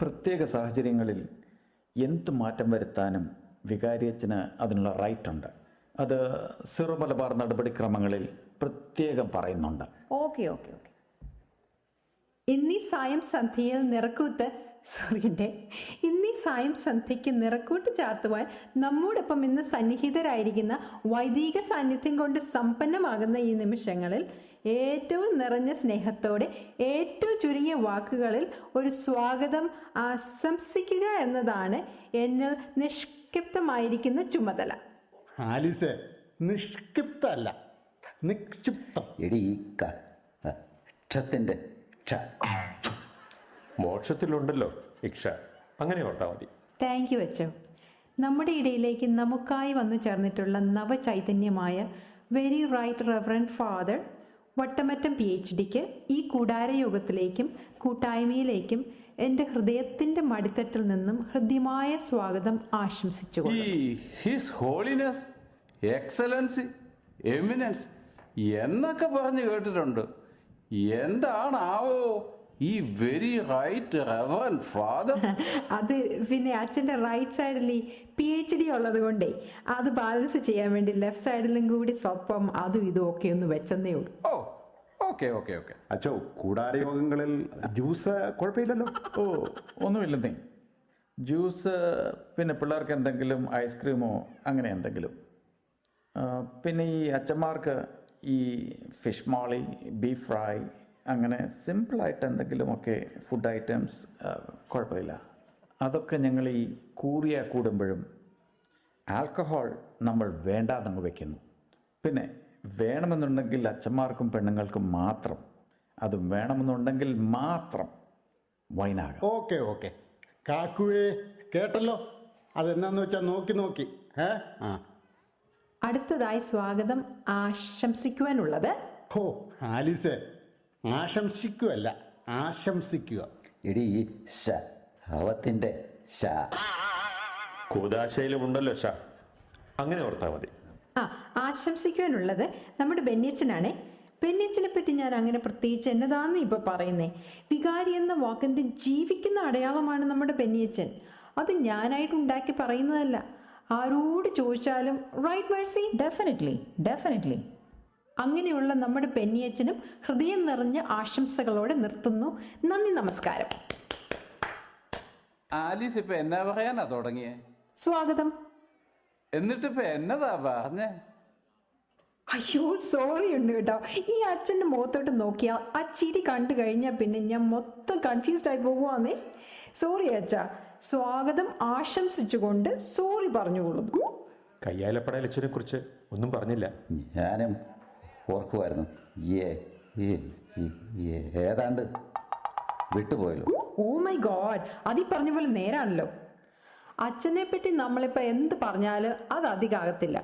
പ്രത്യേക സാഹചര്യങ്ങളിൽ എന്ത് മാറ്റം വരുത്താനും വികാരിയച്ഛന് അതിനുള്ള റൈറ്റ് ഉണ്ട്. അത് സിറോ മലബാർ നടപടിക്രമങ്ങളിൽ പ്രത്യേകം പറയുന്നുണ്ട്. Okay okay okay. ഇന്നീ സായം സന്ധ്യയിൽ നിറക്കൂട്ട് ചാർത്തുവാൻ നമ്മോടൊപ്പം ഇന്ന് സന്നിഹിതരായിരിക്കുന്ന വൈദിക സാന്നിധ്യം കൊണ്ട് സമ്പന്നമാകുന്ന ഈ നിമിഷങ്ങളിൽ ഏറ്റവും നിറഞ്ഞ സ്നേഹത്തോടെ ഏറ്റവും ചുരുങ്ങിയ വാക്കുകളിൽ ഒരു സ്വാഗതം ആശംസിക്കുക എന്നതാണ് എന്നിൽ നിഷ്ക്ഷിപ്തമായിരിക്കുന്ന ചുമതല. ആലിസെ, നിഷ്ക്ഷിപ്തല്ല, നിക്ഷിപ്തം. എടി ഈ ക്ഷത്തിൻ്റെ ക്ഷ. മോക്ഷത്തിലുണ്ടല്ലോ ഇക്ഷ, അങ്ങനെ ഓർത്താൽ മതി. താങ്ക് യു അച്ചോ. നമ്മുടെ ഇടയിലേക്ക് നമുക്കായി വന്നു ചേർന്നിട്ടുള്ള നവചൈതന്യമായ very right reverend father Vattamattam PhDക്ക് ഈ കൂടാരയോഗത്തിലേക്കും കൂട്ടായ്മയിലേക്കും എൻ്റെ ഹൃദയത്തിൻ്റെ മടിത്തട്ടിൽ നിന്നും ഹൃദ്യമായ സ്വാഗതം ആശംസിച്ചു. ഹിസ് ഹോളിനെസ്, എക്സലൻസി, എമിനൻസ് എന്നൊക്കെ പറഞ്ഞു കേട്ടിട്ടുണ്ട്. എന്താണാവോ ഈ വെരി റൈറ്റ് റെവറൻഡ് ഫാദർ? അത് പിന്നെ അച്ഛൻ്റെ റൈറ്റ് സൈഡിൽ ഈ PhD ഉള്ളത് കൊണ്ടേ അത് ബാലൻസ് ചെയ്യാൻ വേണ്ടി ലെഫ്റ്റ് സൈഡിലും കൂടി സ്വപ്പം അതും ഇതും ഒക്കെ ഒന്ന് വെച്ചെന്നേ ഉള്ളൂ. ഓ, ഓക്കെ ഓക്കെ ഓക്കെ. അച്ഛോ, കൂടാരയോഗങ്ങളിൽ ജ്യൂസ് കുഴപ്പമില്ലല്ലോ? ഓ, ഒന്നുമില്ലെന്നേ. ജ്യൂസ്, പിന്നെ പിള്ളേർക്ക് എന്തെങ്കിലും ഐസ്ക്രീമോ അങ്ങനെ എന്തെങ്കിലും. പിന്നെ ഈ അച്ഛന്മാർക്ക് ഈ ഫിഷ് മോളി, ബീഫ് ഫ്രൈ, അങ്ങനെ സിമ്പിളായിട്ട് എന്തെങ്കിലുമൊക്കെ ഫുഡ് ഐറ്റംസ് കുഴപ്പമില്ല. അതൊക്കെ ഞങ്ങൾ ഈ കൂറിയ കൂടുമ്പോഴും ആൽക്കഹോൾ നമ്മൾ വേണ്ടാതങ്ങ് വയ്ക്കുന്നു. പിന്നെ വേണമെന്നുണ്ടെങ്കിൽ അച്ഛന്മാർക്കും പെണ്ണുങ്ങൾക്കും മാത്രം, അതും വേണമെന്നുണ്ടെങ്കിൽ മാത്രം വൈനാകാം. Okay okay. കാക്കുവേ, കേട്ടല്ലോ? അതെന്നാന്ന് വെച്ചാൽ നോക്കി അടുത്തതായി സ്വാഗതം ആശംസിക്കുവാനുള്ളത്. ഹോ ആലിസെ, ആശംസിക്കുകയല്ല, ആശംസിക്കുക. എടി ഈ ഹവത്തിൻ്റെ കൂതാശയിലുമുണ്ടല്ലോ ഷാ, അങ്ങനെ ഓർത്താൽ മതി. ആശംസിക്കുവാനുള്ളത് നമ്മുടെ ബെന്നിയച്ചനാണേ. ബെന്നിയച്ചനെ പറ്റി ഞാൻ അങ്ങനെ പ്രത്യേകിച്ച് എന്നതാന്ന് ഇപ്പൊ പറയുന്നേ. വികാരി എന്ന വാക്കിന്റെ ജീവിക്കുന്ന അടയാളമാണ് നമ്മുടെ ബെന്നിയച്ചൻ. അത് ഞാനായിട്ട് ഉണ്ടാക്കി പറയുന്നതല്ല. ആരോട് ചോദിച്ചാലും റൈറ്റ് മേഴ്സി? ഡെഫിനറ്റ്ലി. അങ്ങനെയുള്ള നമ്മുടെ ബെന്നിയച്ചനും ഹൃദയം നിറഞ്ഞ ആശംസകളോടെ നിർത്തുന്നു. നന്ദി, നമസ്കാരം. ആലീസ് ഇപ്പൊ എന്നാ പറയാനാ തുടങ്ങിയേ? സ്വാഗതം. എന്നിട്ടിപ്പോ എന്നതാ പറഞ്ഞേ? അയ്യോ, സോറി ഉണ്ട് കേട്ടോ. ഈ അച്ഛൻ്റെ മുഖത്തോട്ട് നോക്കിയാൽ ആ ചിരി കണ്ടു കഴിഞ്ഞാൽ പിന്നെ ഞാൻ മൊത്തം കൺഫ്യൂസ്ഡ് ആയി പോകുവാന്നേ. സോറി അച്ഛാ. സ്വാഗതം ആശംസിച്ചുകൊണ്ട് സോറി പറഞ്ഞുകൊള്ളുന്നു. കയ്യാലപ്പടയലച്ചനെ കുറിച്ച് ഒന്നും പറഞ്ഞില്ല. ഞാനും ഓർക്കുമായിരുന്നു, ഏതാണ്ട് വിട്ടുപോയല്ലോ. ഓ മൈ ഗോഡ്, അതീ പറഞ്ഞ പോലെ നേരാണല്ലോ. അച്ഛനെ പറ്റി നമ്മളിപ്പോൾ എന്ത് പറഞ്ഞാലും അത് അധികമാകത്തില്ല.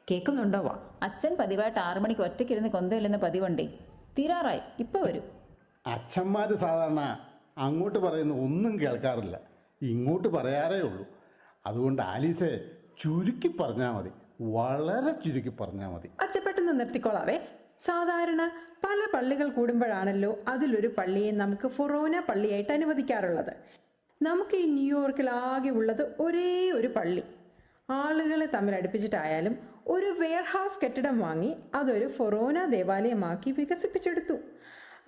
കേൾക്കുന്നുണ്ടോ? അച്ഛൻ പതിവായിട്ട് 6 മണിക്ക് ഒറ്റയ്ക്കിരുന്ന് കൊന്തയില്ലെന്ന് പതിവുണ്ടേ. തീരാറായി, ഇപ്പൊ വരും. അച്ഛന്മാർ സാധാരണ അങ്ങോട്ട് പറയുന്ന ഒന്നും കേൾക്കാറില്ല, ഇങ്ങോട്ട് പറയാറേ ഉള്ളൂ. അതുകൊണ്ട് ആലീസെ ചുരുക്കി പറഞ്ഞാൽ മതി, വളരെ ചുരുക്കി പറഞ്ഞാൽ മതി. അച്ഛൻ പെട്ടെന്ന് നിർത്തിക്കോളാവേ. സാധാരണ പല പള്ളികൾ കൂടുമ്പോഴാണല്ലോ അതിലൊരു പള്ളിയെ നമുക്ക് ഫൊറോന പള്ളിയായിട്ട് അനുവദിക്കാറുള്ളത്. നമുക്ക് ഈ ന്യൂയോർക്കിൽ ആകെ ഉള്ളത് ഒരേ ഒരു പള്ളി. ആളുകളെ തമ്മിൽ അടുപ്പിച്ചിട്ടായാലും ഒരു വെയർഹൗസ് കെട്ടിടം വാങ്ങി അതൊരു ഫൊറോന ദേവാലയമാക്കി വികസിപ്പിച്ചെടുത്തു.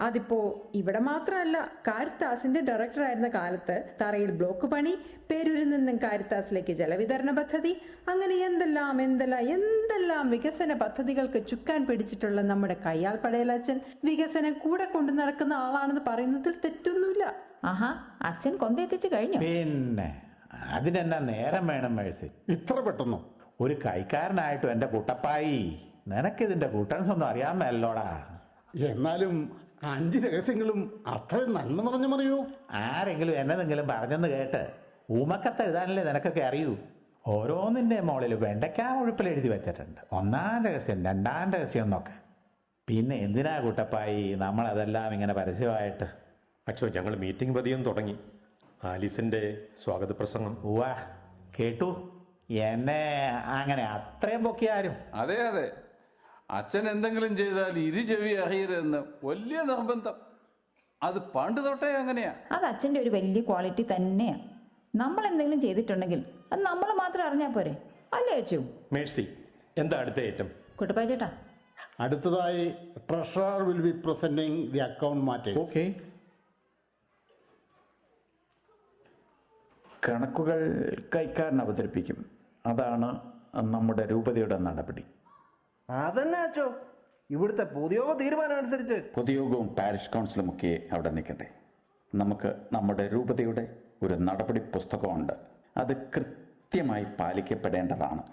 അതിപ്പോൾ ഇവിടെ മാത്രമല്ല, കാരിത്താസിൻ്റെ ഡയറക്ടറായിരുന്ന കാലത്ത് തറയിൽ ബ്ലോക്ക് പണി, പേരൂരിൽ നിന്നും കാരിത്താസിലേക്ക് ജലവിതരണ പദ്ധതി, അങ്ങനെ എന്തെല്ലാം വികസന പദ്ധതികൾക്ക് ചുക്കാൻ പിടിച്ചിട്ടുള്ള നമ്മുടെ കയ്യാൽ പടയലച്ചൻ വികസനം കൂടെ കൊണ്ടു നടക്കുന്ന ആളാണെന്ന് പറയുന്നതിൽ തെറ്റൊന്നുമില്ല. ആഹാ, അച്ഛൻ കൊന്തെത്തിച്ചു കഴിഞ്ഞു. പിന്നെ അതിനെന്നാ നേരം വേണം മേഴ്സി? ഇത്ര പെട്ടെന്നോ? ഒരു കൈക്കാരനായിട്ടും എൻ്റെ കുട്ടപ്പായി, നിനക്കിതിൻ്റെ കുട്ടൻസ് ഒന്നും അറിയാൻ മേലോടാ. എന്നാലും 5 രഹസ്യങ്ങളും അത്ര നന്മ നിറഞ്ഞു മറിയോ? ആരെങ്കിലും എന്നതെങ്കിലും പറഞ്ഞെന്ന് കേട്ട് ഊമക്കത്ത് എഴുതാനല്ലേ നിനക്കൊക്കെ അറിയൂ. ഓരോന്നിൻ്റെ മുകളിൽ വെണ്ടയ്ക്കാ മുഴുപ്പിൽ എഴുതി വെച്ചിട്ടുണ്ട്. 1-ാം രഹസ്യം, 2-ാം രഹസ്യം എന്നൊക്കെ. പിന്നെ എന്തിനാ കുട്ടപ്പായി നമ്മളതെല്ലാം ഇങ്ങനെ പരസ്യമായിട്ട്? അച്ഛോ, ഞങ്ങൾ മീറ്റിംഗ് പതിയും തുടങ്ങി. ആലീസിൻ്റെ സ്വാഗത പ്രസംഗം. ഉവ്വാ, കേട്ടു. എന്നെ അങ്ങനെ അത്രയും പൊക്കിയാരും. അതെ അതെ, അച്ഛൻ എന്തെങ്കിലും ചെയ്താൽ ഇരു ചെവി അറിയരുതെന്ന് വലിയ നിർബന്ധം. അത് പണ്ട് തൊട്ടേ അങ്ങനെയാ. അത് അച്ഛൻ്റെ ഒരു വലിയ ക്വാളിറ്റി തന്നെയാണ്. നമ്മൾ എന്തെങ്കിലും ചെയ്തിട്ടുണ്ടെങ്കിൽ അത് നമ്മൾ മാത്രം അറിഞ്ഞാൽ പോരെ, അല്ലേ അച്ചു? മേഴ്സി, എന്താ അടുത്ത ഐറ്റം? കുട്ടപ്പായ ചേട്ടാ, അടുത്തതായി treasurer will be presenting the account matters. Okay. കണക്കുകൾ കൈക്കാരൻ അവതരിപ്പിക്കും. അതാണ് നമ്മുടെ രൂപതയുടെ നടപടി. അതന്നെ അച്ചോ, ഇവിടുത്തെ പൊതുയോഗ തീരുമാനം അനുസരിച്ച്. പൊതുയോഗവും പാരിഷ് കൗൺസിലും ഒക്കെ അവിടെ നിൽക്കട്ടെ. നമുക്ക് നമ്മുടെ രൂപതയുടെ ഒരു നടപടി പുസ്തകമുണ്ട്. അത് കൃത്യമായി പാലിക്കപ്പെടേണ്ടതാണ്.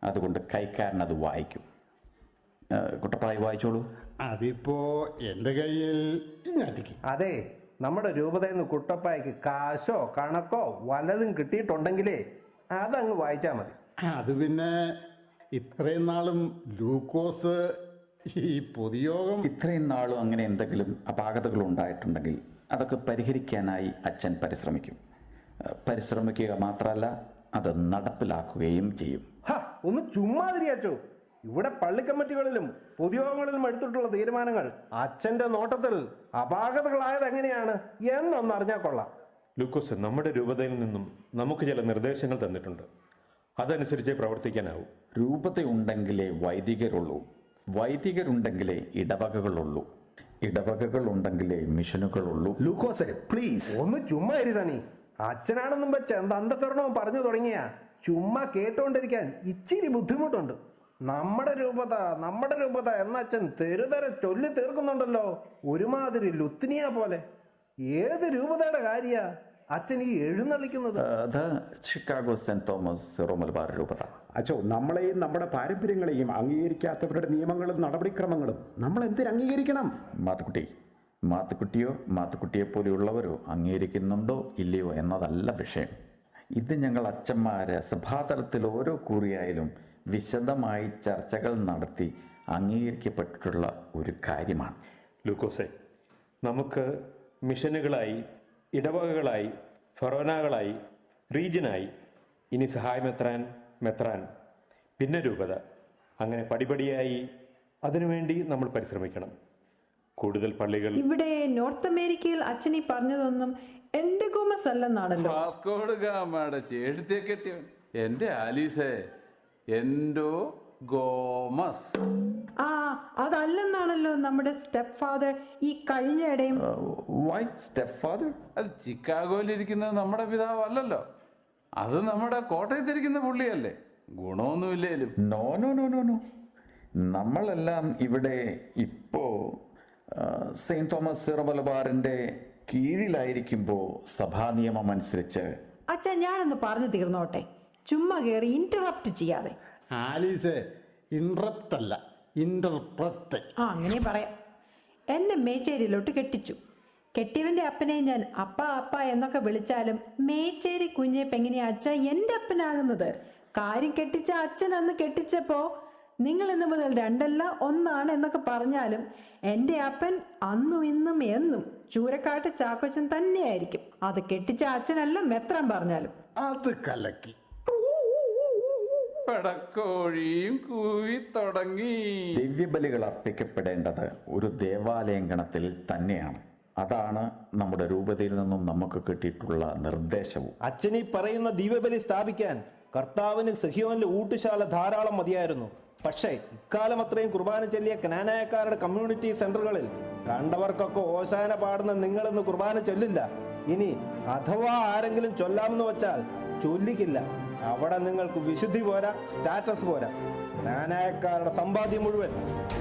അതുകൊണ്ട് കൈക്കാരൻ അത് വായിക്കും. കുട്ടപ്പായി വായിച്ചോളൂ. അതിപ്പോ എൻ്റെ കയ്യിൽ ഞാറ്റിക്ക്. അതെ, നമ്മുടെ രൂപതയിൽ നിന്ന് കുട്ടപ്പായ്ക്ക് കാശോ കണക്കോ വല്ലതും കിട്ടിയിട്ടുണ്ടെങ്കിലേ അതങ്ങ് വായിച്ചാൽ മതി. അത് പിന്നെ ഇത്രയും നാളും ലൂക്കോസ് ഈ പൊതുയോഗം ഇത്രയും നാളും അങ്ങനെ എന്തെങ്കിലും അപാകതകൾ ഉണ്ടായിട്ടുണ്ടെങ്കിൽ അതൊക്കെ പരിഹരിക്കാനായി അച്ഛൻ പരിശ്രമിക്കുക മാത്രമല്ല, അത് നടപ്പിലാക്കുകയും ചെയ്യും. ഒന്ന് ചുമ്മാതിരിയാച്ചോ. ഇവിടെ പള്ളി കമ്മിറ്റികളിലും പൊതുയോഗങ്ങളിലും എടുത്തിട്ടുള്ള തീരുമാനങ്ങൾ അച്ഛൻ്റെ നോട്ടത്തിൽ അപാകതകളായത് എങ്ങനെയാണ് എന്നൊന്നറിഞ്ഞാൽ കൊള്ളാം. ലൂക്കോസ്, നമ്മുടെ രൂപതയിൽ നിന്നും നമുക്ക് ചില നിർദ്ദേശങ്ങൾ തന്നിട്ടുണ്ട്. അതനുസരിച്ച് പ്രവർത്തിക്കാനാവും. രൂപതയുണ്ടെങ്കിലേ വൈദികരുള്ളൂ, വൈദികരുണ്ടെങ്കിലേ ഇടവകകളുള്ളൂ, ഇടവകകളുണ്ടെങ്കിലേ മിഷനുകളുള്ളൂ. ലൂക്കോസെ പ്ലീസ് ഒന്ന് ചുമ്മാ ഇരുതണി. അച്ഛനാണെന്നും വെച്ച അന്ധകരണവും പറഞ്ഞു തുടങ്ങിയ ചുമ്മാ കേട്ടോണ്ടിരിക്കാൻ ഇച്ചിരി ബുദ്ധിമുട്ടുണ്ട്. നമ്മുടെ രൂപത എന്ന അച്ഛൻ തെരുതര ചൊല്ലി തീർക്കുന്നുണ്ടല്ലോ, ഒരുമാതിരി ലുത്തിനിയ പോലെ. ഏത് രൂപതയുടെ കാര്യ അച്ഛൻ ഈ എഴുന്നള്ളിക്കുന്നത്? Chicago Saint Thomas Syro Malabar രൂപത. അച്ചോ, നമ്മളെയും നമ്മുടെ പാരമ്പര്യങ്ങളെയും അംഗീകരിക്കാത്തവരുടെ നിയമങ്ങളും നടപടിക്രമങ്ങളും നമ്മൾ എന്തിന് അംഗീകരിക്കണം? മാത്തുക്കുട്ടിയെ പോലെയുള്ളവരോ അംഗീകരിക്കുന്നുണ്ടോ ഇല്ലയോ എന്നതല്ല വിഷയം. ഇത് ഞങ്ങൾ അച്ഛന്മാര് സഭാതലത്തിൽ ഓരോ കൂറിയായാലും വിശദമായി ചർച്ചകൾ നടത്തി അംഗീകരിക്കപ്പെട്ടിട്ടുള്ള ഒരു കാര്യമാണ്. ലൂക്കോസെ, നമുക്ക് മിഷനുകളായി, ഇടവകകളായി, ഫൊറോനകളായി, റീജിയനായി, ഇനി മെത്രാൻ, പിന്നെ രൂപത, അങ്ങനെ പടിപടിയായി അതിനുവേണ്ടി നമ്മൾ പരിശ്രമിക്കണം. കൂടുതൽ പള്ളികൾ. ഇവിടെ നോർത്ത് അമേരിക്കയിൽ അച്ഛനീ പറഞ്ഞതൊന്നും എന്റെ ഗോമസ് അല്ലെന്നാണല്ലോ. വാസ്കോഡ് ഗാമയുടെ ചേടുത്തിയെ കെട്ടിയവൻ എന്റെ ആലീസേ, എൻഡോ ഗോമസ്. അതല്ലെന്നാണല്ലോ നമ്മുടെ സ്റ്റെപ്പ് ഫാദർ ഈ കഴിഞ്ഞ ഇടയും. അത് ചിക്കാഗോയിലിരിക്കുന്നത് നമ്മുടെ പിതാവ് അല്ലല്ലോ, അത് നമ്മുടെ കോട്ടയത്തിരിക്കുന്ന പുള്ളിയല്ലേ. ഗുണമൊന്നുമില്ലേലും. നോ, നമ്മളെല്ലാം ഇവിടെ ഇപ്പോ സെയിന്റ് തോമസ് സിറോ മലബാറിന്റെ കീഴിലായിരിക്കുമ്പോൾ സഭാ നിയമം അനുസരിച്ച്. അച്ഛാ, ഞാനൊന്ന് പറഞ്ഞു തീർന്നോട്ടെ, ചുമ്മാ കയറി ഇന്ററപ്റ്റ് ചെയ്യാതെ. ആലീസ്, ഇന്ററപ്റ്റ് അല്ല, ഇന്റർപ്രറ്റ്. അങ്ങനെ പറയാം. എന്നെ മേച്ചേരിയിലോട്ട് കെട്ടിച്ചു. കെട്ടിയവന്റെ അപ്പനെ ഞാൻ അപ്പ എന്നൊക്കെ വിളിച്ചാലും മേച്ചേരി കുഞ്ഞേപ്പ് എങ്ങനെയാ അച്ഛ എൻ്റെ അപ്പനാകുന്നത്? കാര്യം കെട്ടിച്ച അച്ഛൻ അന്ന് കെട്ടിച്ചപ്പോ നിങ്ങൾ ഇന്ന് മുതൽ രണ്ടല്ല ഒന്നാണ് എന്നൊക്കെ പറഞ്ഞാലും എൻ്റെ അപ്പൻ അന്നും ഇന്നും എന്നും ചൂരക്കാട്ട് ചാക്കോച്ചൻ തന്നെയായിരിക്കും. അത് കെട്ടിച്ച അച്ഛനല്ല മെത്രാൻ പറഞ്ഞാലും. അത് കലക്കി. പടക്കോഴിയും കൂവി തുടങ്ങി. ദിവ്യബലികൾ അർപ്പിക്കപ്പെടേണ്ടത് ഒരു ദേവാലയങ്കണത്തിൽ തന്നെയാണ്. അതാണ് നമ്മുടെ രൂപതയിൽ നിന്നും നമുക്ക് കിട്ടിയിട്ടുള്ള നിർദ്ദേശവും. അച്ഛനീ പറയുന്ന ദിവ്യബലി സ്ഥാപിക്കാൻ കർത്താവിന് സഹിയോനിലെ ഊട്ടുശാല ധാരാളം മതിയായിരുന്നു. പക്ഷേ ഇക്കാലം അത്രയും കുർബാന ചൊല്ലിയ കനാനായക്കാരുടെ കമ്മ്യൂണിറ്റി സെന്ററുകളിൽ കണ്ടവർക്കൊക്കെ ഓശാന പാടുന്ന നിങ്ങളിന്ന് കുർബാന ചൊല്ലില്ല. ഇനി അഥവാ ആരെങ്കിലും ചൊല്ലാമെന്ന് വെച്ചാൽ ചൊല്ലിക്കില്ല. അവിടെ നിങ്ങൾക്ക് വിശുദ്ധി പോരാ, സ്റ്റാറ്റസ് പോരാ. കനാനായക്കാരുടെ സമ്പാദ്യം മുഴുവൻ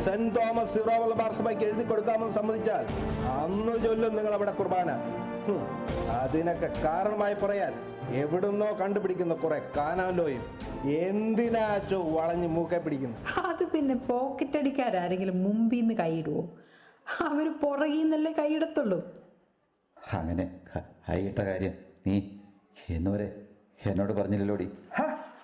സെന്റ് തോമസ് സിറോ മലബാർ സഭയ്ക്ക് എഴുതി കൊടുക്കാമെന്ന് സമ്മതിച്ചാൽ അന്ന് ചൊല്ലും നിങ്ങൾ അവിടെ കുർബാന. അതിനൊക്കെ കാരണമായി പറയാൻ എവിടുന്നോ കണ്ടുപിടിക്കുന്ന കുറെ കാനാലോയും എന്തിനാച്ചോ വളഞ്ഞ് മൂക്കെ പിടിക്കുന്നു. അത് പിന്നെ പോക്കറ്റ് അടിക്കാരെങ്കിലും മുമ്പിൽ നിന്ന് കൈയിടുവോ? അവര് പുറകിൽ നിന്നല്ലേ കൈയിടത്തുള്ളൂ. അങ്ങനെ കൈയിട്ട കാര്യം നീ എന്നോട് പറഞ്ഞില്ലല്ലോടി.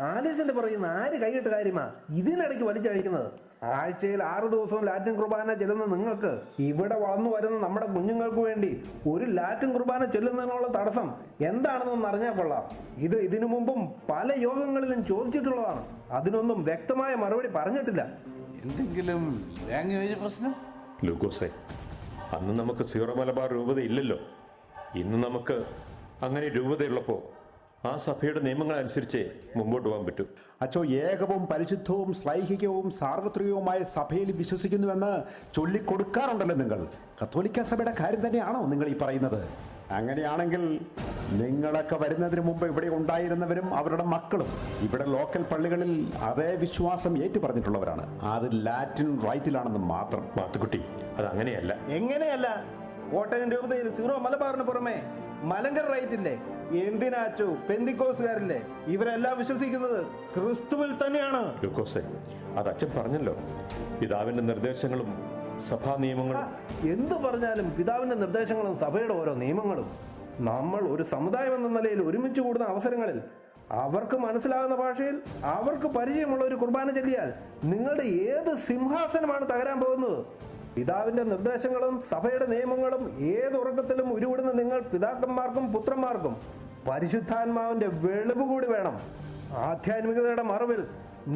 ആലീസിന്റെ പറയുന്ന ആര് കൈയിട്ട് കാര്യമാ ഇതിനിടയ്ക്ക് വലിച്ചഴിക്കുന്നത്? ആഴ്ചയിൽ 6 ദിവസവും ലാറ്റിൻ കുർബാന ചെല്ലുന്ന നിങ്ങൾക്ക് ഇവിടെ വളർന്നു വരുന്ന നമ്മുടെ കുഞ്ഞുങ്ങൾക്ക് വേണ്ടി ഒരു ലാറ്റിൻ കുർബാന ചെല്ലുന്നതിനുള്ള തടസ്സം എന്താണെന്നൊന്ന് അറിഞ്ഞാൽ കൊള്ളാം. ഇതിനു മുമ്പും പല യോഗങ്ങളിലും ചോദിച്ചിട്ടുള്ളതാണ്. അതിനൊന്നും വ്യക്തമായ മറുപടി പറഞ്ഞിട്ടില്ല. എന്തെങ്കിലും ലാംഗ്വേജ് പ്രശ്നം? ലൂക്കോസേ, അന്ന് നമുക്ക് സീറോ മലബാർ രൂപത ഇല്ലല്ലോ. ഇന്ന് നമുക്ക് അങ്ങനെ രൂപതയുള്ളപ്പോൾ ആ സഭയുടെ നിയമങ്ങൾ അനുസരിച്ച് മുമ്പോട്ട് പോകാൻ പറ്റൂ. അച്ചോ, ഏകവും പരിശുദ്ധവും ശ്ലൈഹികവും സാർവത്രികവുമായ സഭയിൽ വിശ്വസിക്കുന്നുവെന്ന് ചൊല്ലിക്കൊടുക്കാറുണ്ടല്ലോ നിങ്ങൾ. കത്തോലിക്ക സഭയുടെ കാര്യം തന്നെയാണോ നിങ്ങൾ ഈ പറയുന്നത്? അങ്ങനെയാണെങ്കിൽ നിങ്ങളൊക്കെ വരുന്നതിന് മുമ്പ് ഇവിടെ ഉണ്ടായിരുന്നവരും അവരുടെ മക്കളും ഇവിടെ ലോക്കൽ പള്ളികളിൽ അതേ വിശ്വാസം ഏറ്റു പറഞ്ഞിട്ടുള്ളവരാണ്. അത് ലാറ്റിൻ റൈറ്റിലാണെന്ന് മാത്രം. മാത്തുക്കുട്ടി, അത് അങ്ങനെയല്ല. എങ്ങനെയല്ല? കോട്ടയം രൂപതയിൽ സീറോ മലബാറിന് പുറമെ മലങ്കർ റൈറ്റില്ലേ? എന്തിനാച്ചു പെന്തിക്കോസുകാരില്ലേ? ഇവരെല്ലാം വിശ്വസിക്കുന്നത് ക്രിസ്തുവിൽ തന്നെയാണ്. ലൂക്കോസേ, അത് അച്ഛൻ പറഞ്ഞല്ലോ, പിതാവിന്റെ നിർദ്ദേശങ്ങളും സഭാ നിയമങ്ങളും. എന്തു പറഞ്ഞാലും പിതാവിന്റെ നിർദ്ദേശങ്ങളും സഭയുടെ ഓരോ നിയമങ്ങളും. നമ്മൾ ഒരു സമുദായം എന്ന നിലയിൽ ഒരുമിച്ച് കൂടുന്ന അവസരങ്ങളിൽ അവർക്ക് മനസ്സിലാകുന്ന ഭാഷയിൽ അവർക്ക് പരിചയമുള്ള ഒരു കുർബാന ചൊല്ലിയാൽ നിങ്ങളുടെ ഏത് സിംഹാസനമാണ് തകരാൻ പോകുന്നത്? പിതാവിന്റെ നിർദ്ദേശങ്ങളും സഭയുടെ നിയമങ്ങളും ഏത് ഉറക്കത്തിലും ഉരുവിടുന്ന നിങ്ങൾ പിതാക്കന്മാർക്കും പുത്രന്മാർക്കും പരിശുദ്ധാത്മാവിന്റെ വെളിവ് കൂടി വേണം. ആധ്യാത്മികതയുടെ മറവിൽ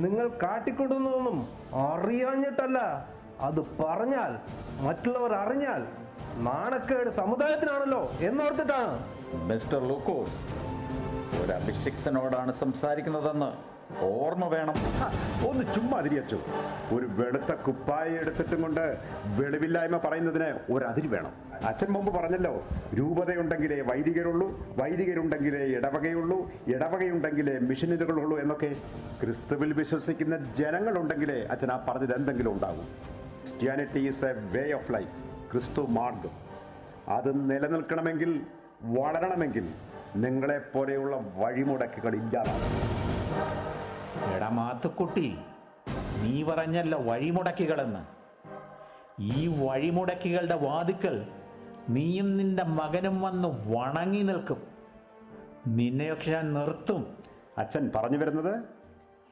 നിങ്ങൾ കാട്ടിക്കൊടുന്നതൊന്നും അറിയാഞ്ഞിട്ടല്ല, അത് പറഞ്ഞാൽ മറ്റുള്ളവർ അറിഞ്ഞാൽ നാണക്കേട് സമുദായത്തിനാണല്ലോ എന്നോർത്തിട്ടാണ്. മിസ്റ്റർ ലൂക്കോസ്, ഒരു അഭിഷിക്തനോടാണ് സംസാരിക്കുന്നതെന്ന് ഓർമ്മ വേണം. ഒന്ന് ചുമ്മാ തിരിയച്ചു. ഒരു വെളുത്ത കുപ്പായ എടുത്തിട്ടും കൊണ്ട് വെളിവില്ലായ്മ പറയുന്നതിന് ഒരതിര് വേണം. അച്ഛൻ മുമ്പ് പറഞ്ഞല്ലോ, രൂപതയുണ്ടെങ്കിലേ വൈദികരുള്ളൂ, വൈദികരുണ്ടെങ്കിലേ ഇടവകയുള്ളൂ, ഇടവകയുണ്ടെങ്കിലേ മിഷനറികളുള്ളൂ എന്നൊക്കെ. ക്രിസ്തുവിൽ വിശ്വസിക്കുന്ന ജനങ്ങളുണ്ടെങ്കിലേ അച്ഛൻ ആ പറഞ്ഞത് എന്തെങ്കിലും ഉണ്ടാകും. Christianity is a way of life, ക്രിസ്തു മാർഗം. അത് നിലനിൽക്കണമെങ്കിൽ, വളരണമെങ്കിൽ നിങ്ങളെപ്പോലെയുള്ള വഴിമുടക്കുകൾ ഇല്ലാതാണ്. എടാ മാത്തുക്കുട്ടി, നീ പറഞ്ഞല്ലോ വഴിമുടക്കികളെന്ന്. ഈ വഴിമുടക്കികളുടെ വാതിക്കൽ നീയും നിന്റെ മകനും വന്ന് വണങ്ങി നിൽക്കും. നിന്നെയൊക്കെ ഞാൻ നിർത്തും. അച്ഛൻ പറഞ്ഞു വരുന്നത്?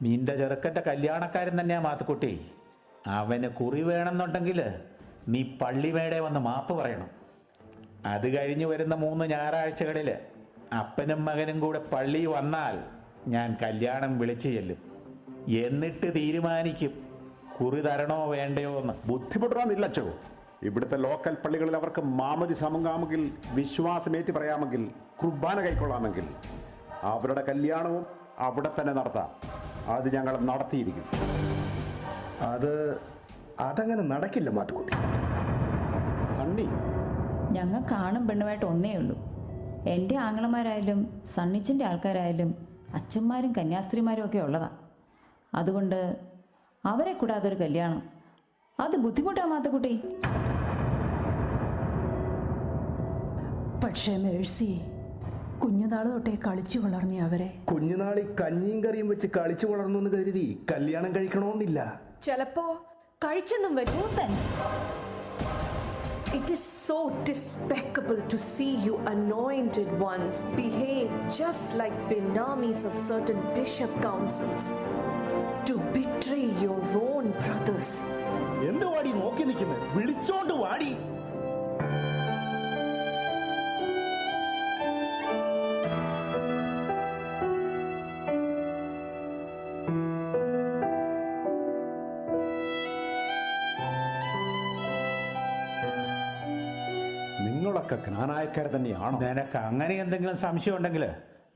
നിന്റെ ചെറുക്കൻ്റെ കല്യാണക്കാരൻ തന്നെയാ മാത്തുക്കുട്ടി. അവന് കുറി വേണമെന്നുണ്ടെങ്കിൽ നീ പള്ളിമേടെ വന്ന് മാപ്പ് പറയണം. അത് കഴിഞ്ഞ് വരുന്ന 3 ഞായറാഴ്ചകളിൽ അപ്പനും മകനും കൂടെ പള്ളി വന്നാൽ ഞാൻ കല്യാണം വിളിച്ചു ചെല്ലും. എന്നിട്ട് തീരുമാനിക്കും കുറി തരണോ വേണ്ടയോ എന്ന്. ബുദ്ധിമുട്ടാന്നില്ലച്ചോ. ഇവിടുത്തെ ലോക്കൽ പള്ളികളിൽ അവർക്ക് മാമതി സമങ്ങാമെങ്കിൽ, വിശ്വാസമേറ്റ് പറയാമെങ്കിൽ, കുർബാന കൈക്കൊള്ളാമെങ്കിൽ അവരുടെ കല്യാണവും അവിടെ തന്നെ നടത്താം. അത് ഞങ്ങൾ നടത്തിയിരിക്കും. അതങ്ങനെ നടക്കില്ല മാത്തുക്കുട്ടി. സണ്ണി, ഞങ്ങൾ കാണും പെണ്ണുമായിട്ട് ഒന്നേ ഉള്ളൂ. എൻ്റെ ആങ്ങളമാരായാലും സണ്ണിച്ചൻ്റെ ആൾക്കാരായാലും അച്ഛന്മാരും കന്യാസ്ത്രീമാരും ഒക്കെ ഉള്ളതാ. അതുകൊണ്ട് അവരെ കൂടാതെ ഒരു കല്യാണം അത് ബുദ്ധിമുട്ടാ മാത്തുക്കുട്ടി. പക്ഷേ മേഴ്സി, കുഞ്ഞുനാൾ തൊട്ടേ കളിച്ചു വളർന്ന അവരെ കുഞ്ഞുനാളി കഞ്ഞിയും കറിയും വെച്ച് കളിച്ചു വളർന്നു എന്ന് കരുതി കല്യാണം കഴിക്കണമെന്നില്ല. ചിലപ്പോ കഴിച്ചെന്നും വരും. It is so despicable to see you anointed ones behave just like benamis of certain bishop councils, to betray your own brothers. എന്ത് വാടി നോക്കി നിൽക്കുന്നത്? വിളിച്ചോണ്ട് വാടി. നിങ്ങളൊക്കെ ജ്ഞാനായക്കാർ തന്നെയാണോ? നിനക്ക് അങ്ങനെ എന്തെങ്കിലും സംശയം ഉണ്ടെങ്കിൽ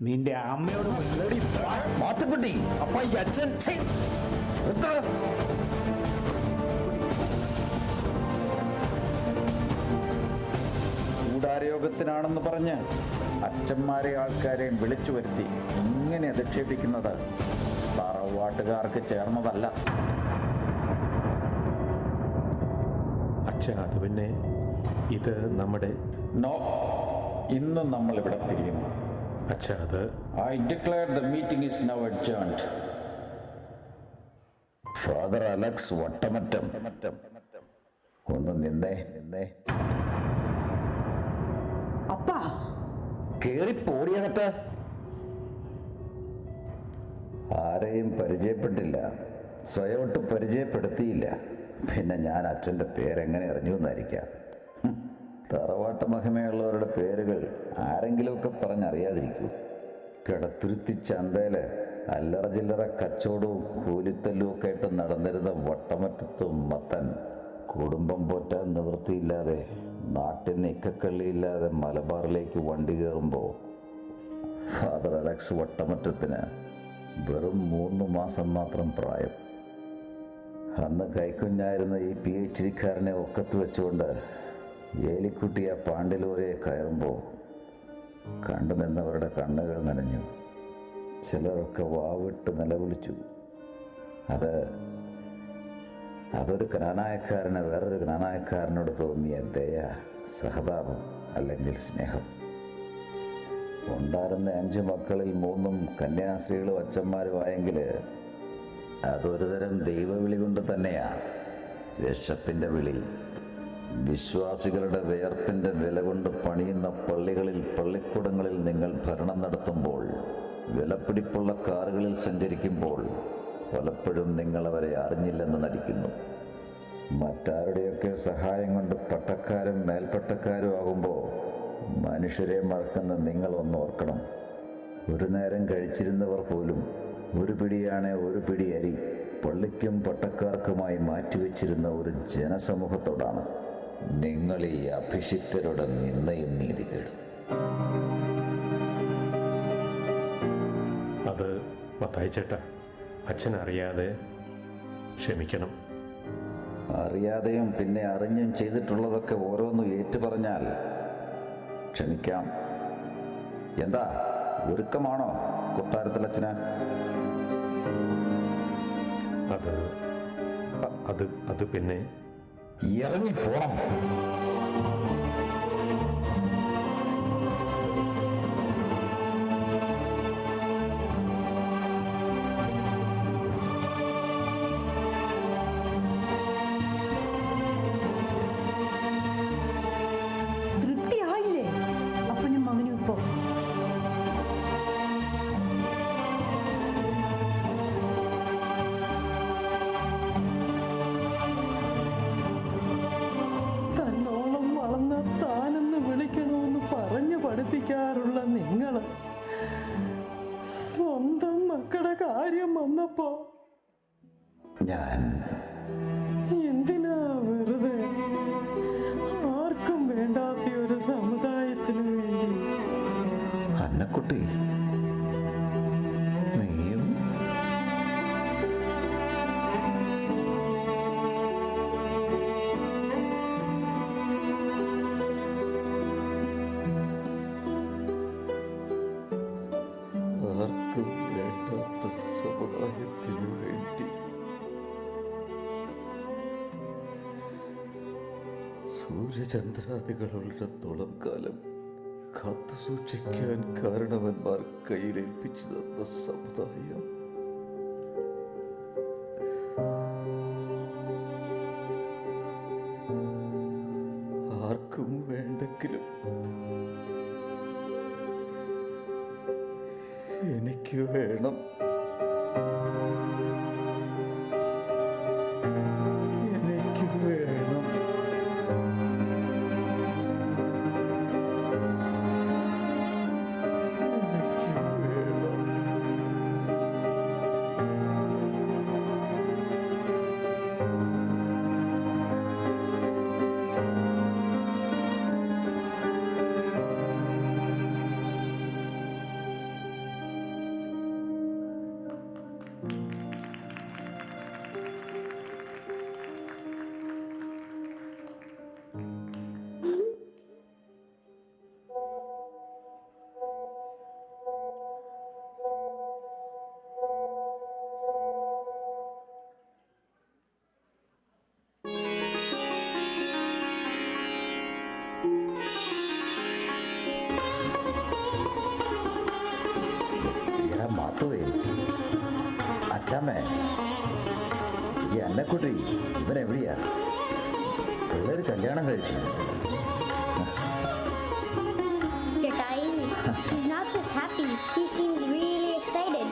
നിന്റെ അമ്മയോട് മാത്തുക്കുട്ടി, അപ്പ ഈ അച്ഛൻ കൂടാരയോഗത്തിനാണെന്ന് പറഞ്ഞ് അച്ഛന്മാരെ ആൾക്കാരെയും വിളിച്ചു വരുത്തി ഇങ്ങനെ അധിക്ഷേപിക്കുന്നത് തറവാട്ടുകാർക്ക് ചേർന്നതല്ല. അച്ഛാ, അത് പിന്നെ ഇത് നമ്മുടെ നോ, ഇന്ന് നമ്മൾ ഇവിടെ പിരിയുന്നു. അച്ഛാ, അത് I declare the meeting is now adjourned. Father Alex Vattamattam, ഒന്ന് നിന്നേ. അപ്പാ, കേറി പോടിയകത്ത്. ആരെയും പരിചയപ്പെട്ടില്ല, സ്വയമൊട്ട് പരിചയപ്പെടുത്തിയില്ല. പിന്നെ ഞാൻ അച്ഛൻ്റെ പേരെങ്ങനെ അറിഞ്ഞു എന്നായിരിക്കാം. തറവാട്ട് മഹിമയുള്ളവരുടെ പേരുകൾ ആരെങ്കിലുമൊക്കെ പറഞ്ഞറിയാതിരിക്കൂ. കിടത്തുരുത്തി ചന്തയിൽ അല്ലറ ചില്ലറ കച്ചവടവും കൂലിത്തല്ലും ഒക്കെ ആയിട്ട് നടന്നിരുന്ന വട്ടമറ്റത്തും മത്തൻ കുടുംബം പോറ്റാൻ നിവൃത്തിയില്ലാതെ നാട്ടിൽ നിക്കക്കള്ളിയില്ലാതെ മലബാറിലേക്ക് വണ്ടി കയറുമ്പോൾ ഫാദർ അലക്സ് വട്ടമറ്റത്തിന് വെറും 3 മാസം മാത്രം പ്രായം. അന്ന് കൈക്കുഞ്ഞായിരുന്ന ഈ PhD കാരനെ ഒക്കത്ത് വെച്ചുകൊണ്ട് ഏലിക്കുട്ടി ആ പാണ്ടിലോരയെ കയറുമ്പോൾ കണ്ടു നിന്നവരുടെ കണ്ണുകൾ നനഞ്ഞു. ചിലരൊക്കെ വാവിട്ട് നിലവിളിച്ചു. അതൊരു ജ്ഞാനായക്കാരന് വേറൊരു ജ്ഞാനായക്കാരനോട് തോന്നിയ ദയ, സഹതാപം അല്ലെങ്കിൽ സ്നേഹം. ഉണ്ടായിരുന്ന 5 മക്കളിൽ 3 കന്യാസ്ത്രീകളും അച്ഛന്മാരുമായെങ്കിൽ അതൊരു തരം ദൈവവിളി കൊണ്ട് തന്നെയാണ്. വിശപ്പിൻ്റെ വിളി. വിശ്വാസികളുടെ വിയർപ്പിൻ്റെ വില കൊണ്ട് പണിയുന്ന പള്ളികളിൽ, പള്ളിക്കൂടങ്ങളിൽ നിങ്ങൾ ഭരണം നടത്തുമ്പോൾ, വിലപിടിപ്പുള്ള കാറുകളിൽ സഞ്ചരിക്കുമ്പോൾ പലപ്പോഴും നിങ്ങളവരെ അറിഞ്ഞില്ലെന്ന് നടിക്കുന്നു. മറ്റാരുടെയൊക്കെ സഹായം കൊണ്ട് പട്ടക്കാരും മേൽപ്പട്ടക്കാരും ആകുമ്പോൾ മനുഷ്യരെ മറക്കുന്ന നിങ്ങളൊന്ന് ഓർക്കണം. ഒരു നേരം കഴിച്ചിരുന്നവർ പോലും ഒരു പിടിയാണെ ഒരു പിടി അരി പള്ളിക്കും പട്ടക്കാർക്കുമായി മാറ്റിവെച്ചിരുന്ന ഒരു ജനസമൂഹത്തോടാണ് നിങ്ങൾ ഈ അഭിഷിക്തരുടെ നിന്നയും നീതികേടും. അത് മത്തായിച്ചേട്ടാ, അച്ഛനറിയാതെ ക്ഷമിക്കണം. അറിയാതെയും പിന്നെ അറിഞ്ഞും ചെയ്തിട്ടുള്ളതൊക്കെ ഓരോന്നും ഏറ്റുപറഞ്ഞാൽ ക്ഷമിക്കാം. എന്താ ഒരുക്കമാണോ കൊട്ടാരത്തിലച്ഛന്? അത് പിന്നെ ഇറങ്ങിപ്പോണം. തൃപ്തിയായില്ലേ അപ്പനും മകനും ഇപ്പോ? തന്നോളം വളർന്ന താനെന്ന് വിളിക്കണമെന്ന് പറഞ്ഞു പഠിപ്പിക്കാറുള്ള നിങ്ങൾ സ്വന്തം മക്കളുടെ കാര്യം വന്നപ്പോ ഞാൻ എന്തിനാ വെറുതെ ആർക്കും വേണ്ടാത്ത ഒരു സമുദായത്തിന് വേണ്ടി? അന്നക്കുട്ടി, നീയും ആർക്കും വേണ്ടാത്ത സമുദായത്തിനു വേണ്ടി സൂര്യചന്ദ്രാദികളുള്ളിടത്തോളം കാലം കാത്തു സൂക്ഷിക്കാൻ കാരണവന്മാർ കയ്യിലേൽപ്പിച്ചു തന്ന സമുദായം ആർക്കും വേണ്ടെങ്കിലും എനിക്ക് വേണം. എനിക്ക് വേണം. അച്ഛാമ്മേ, ഈ അന്നക്കുട്ടി ഇവനെവിടെയാ? പിള്ളേർ കല്യാണം കഴിച്ചു. Chetai, he's not just happy, he seems really excited.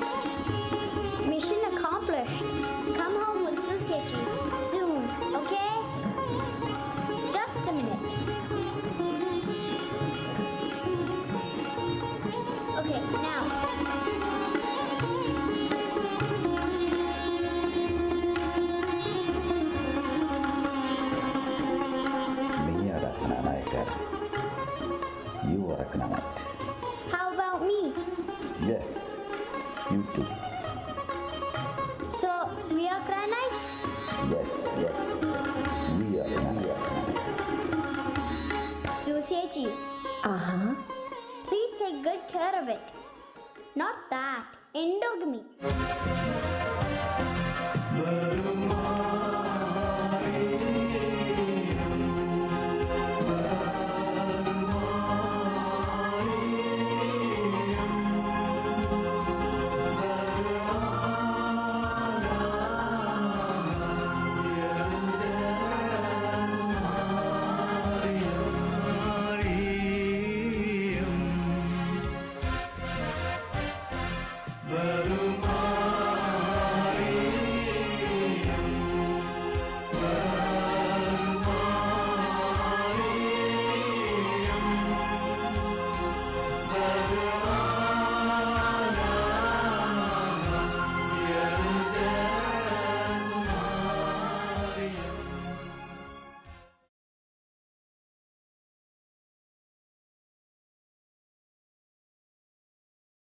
endogamy.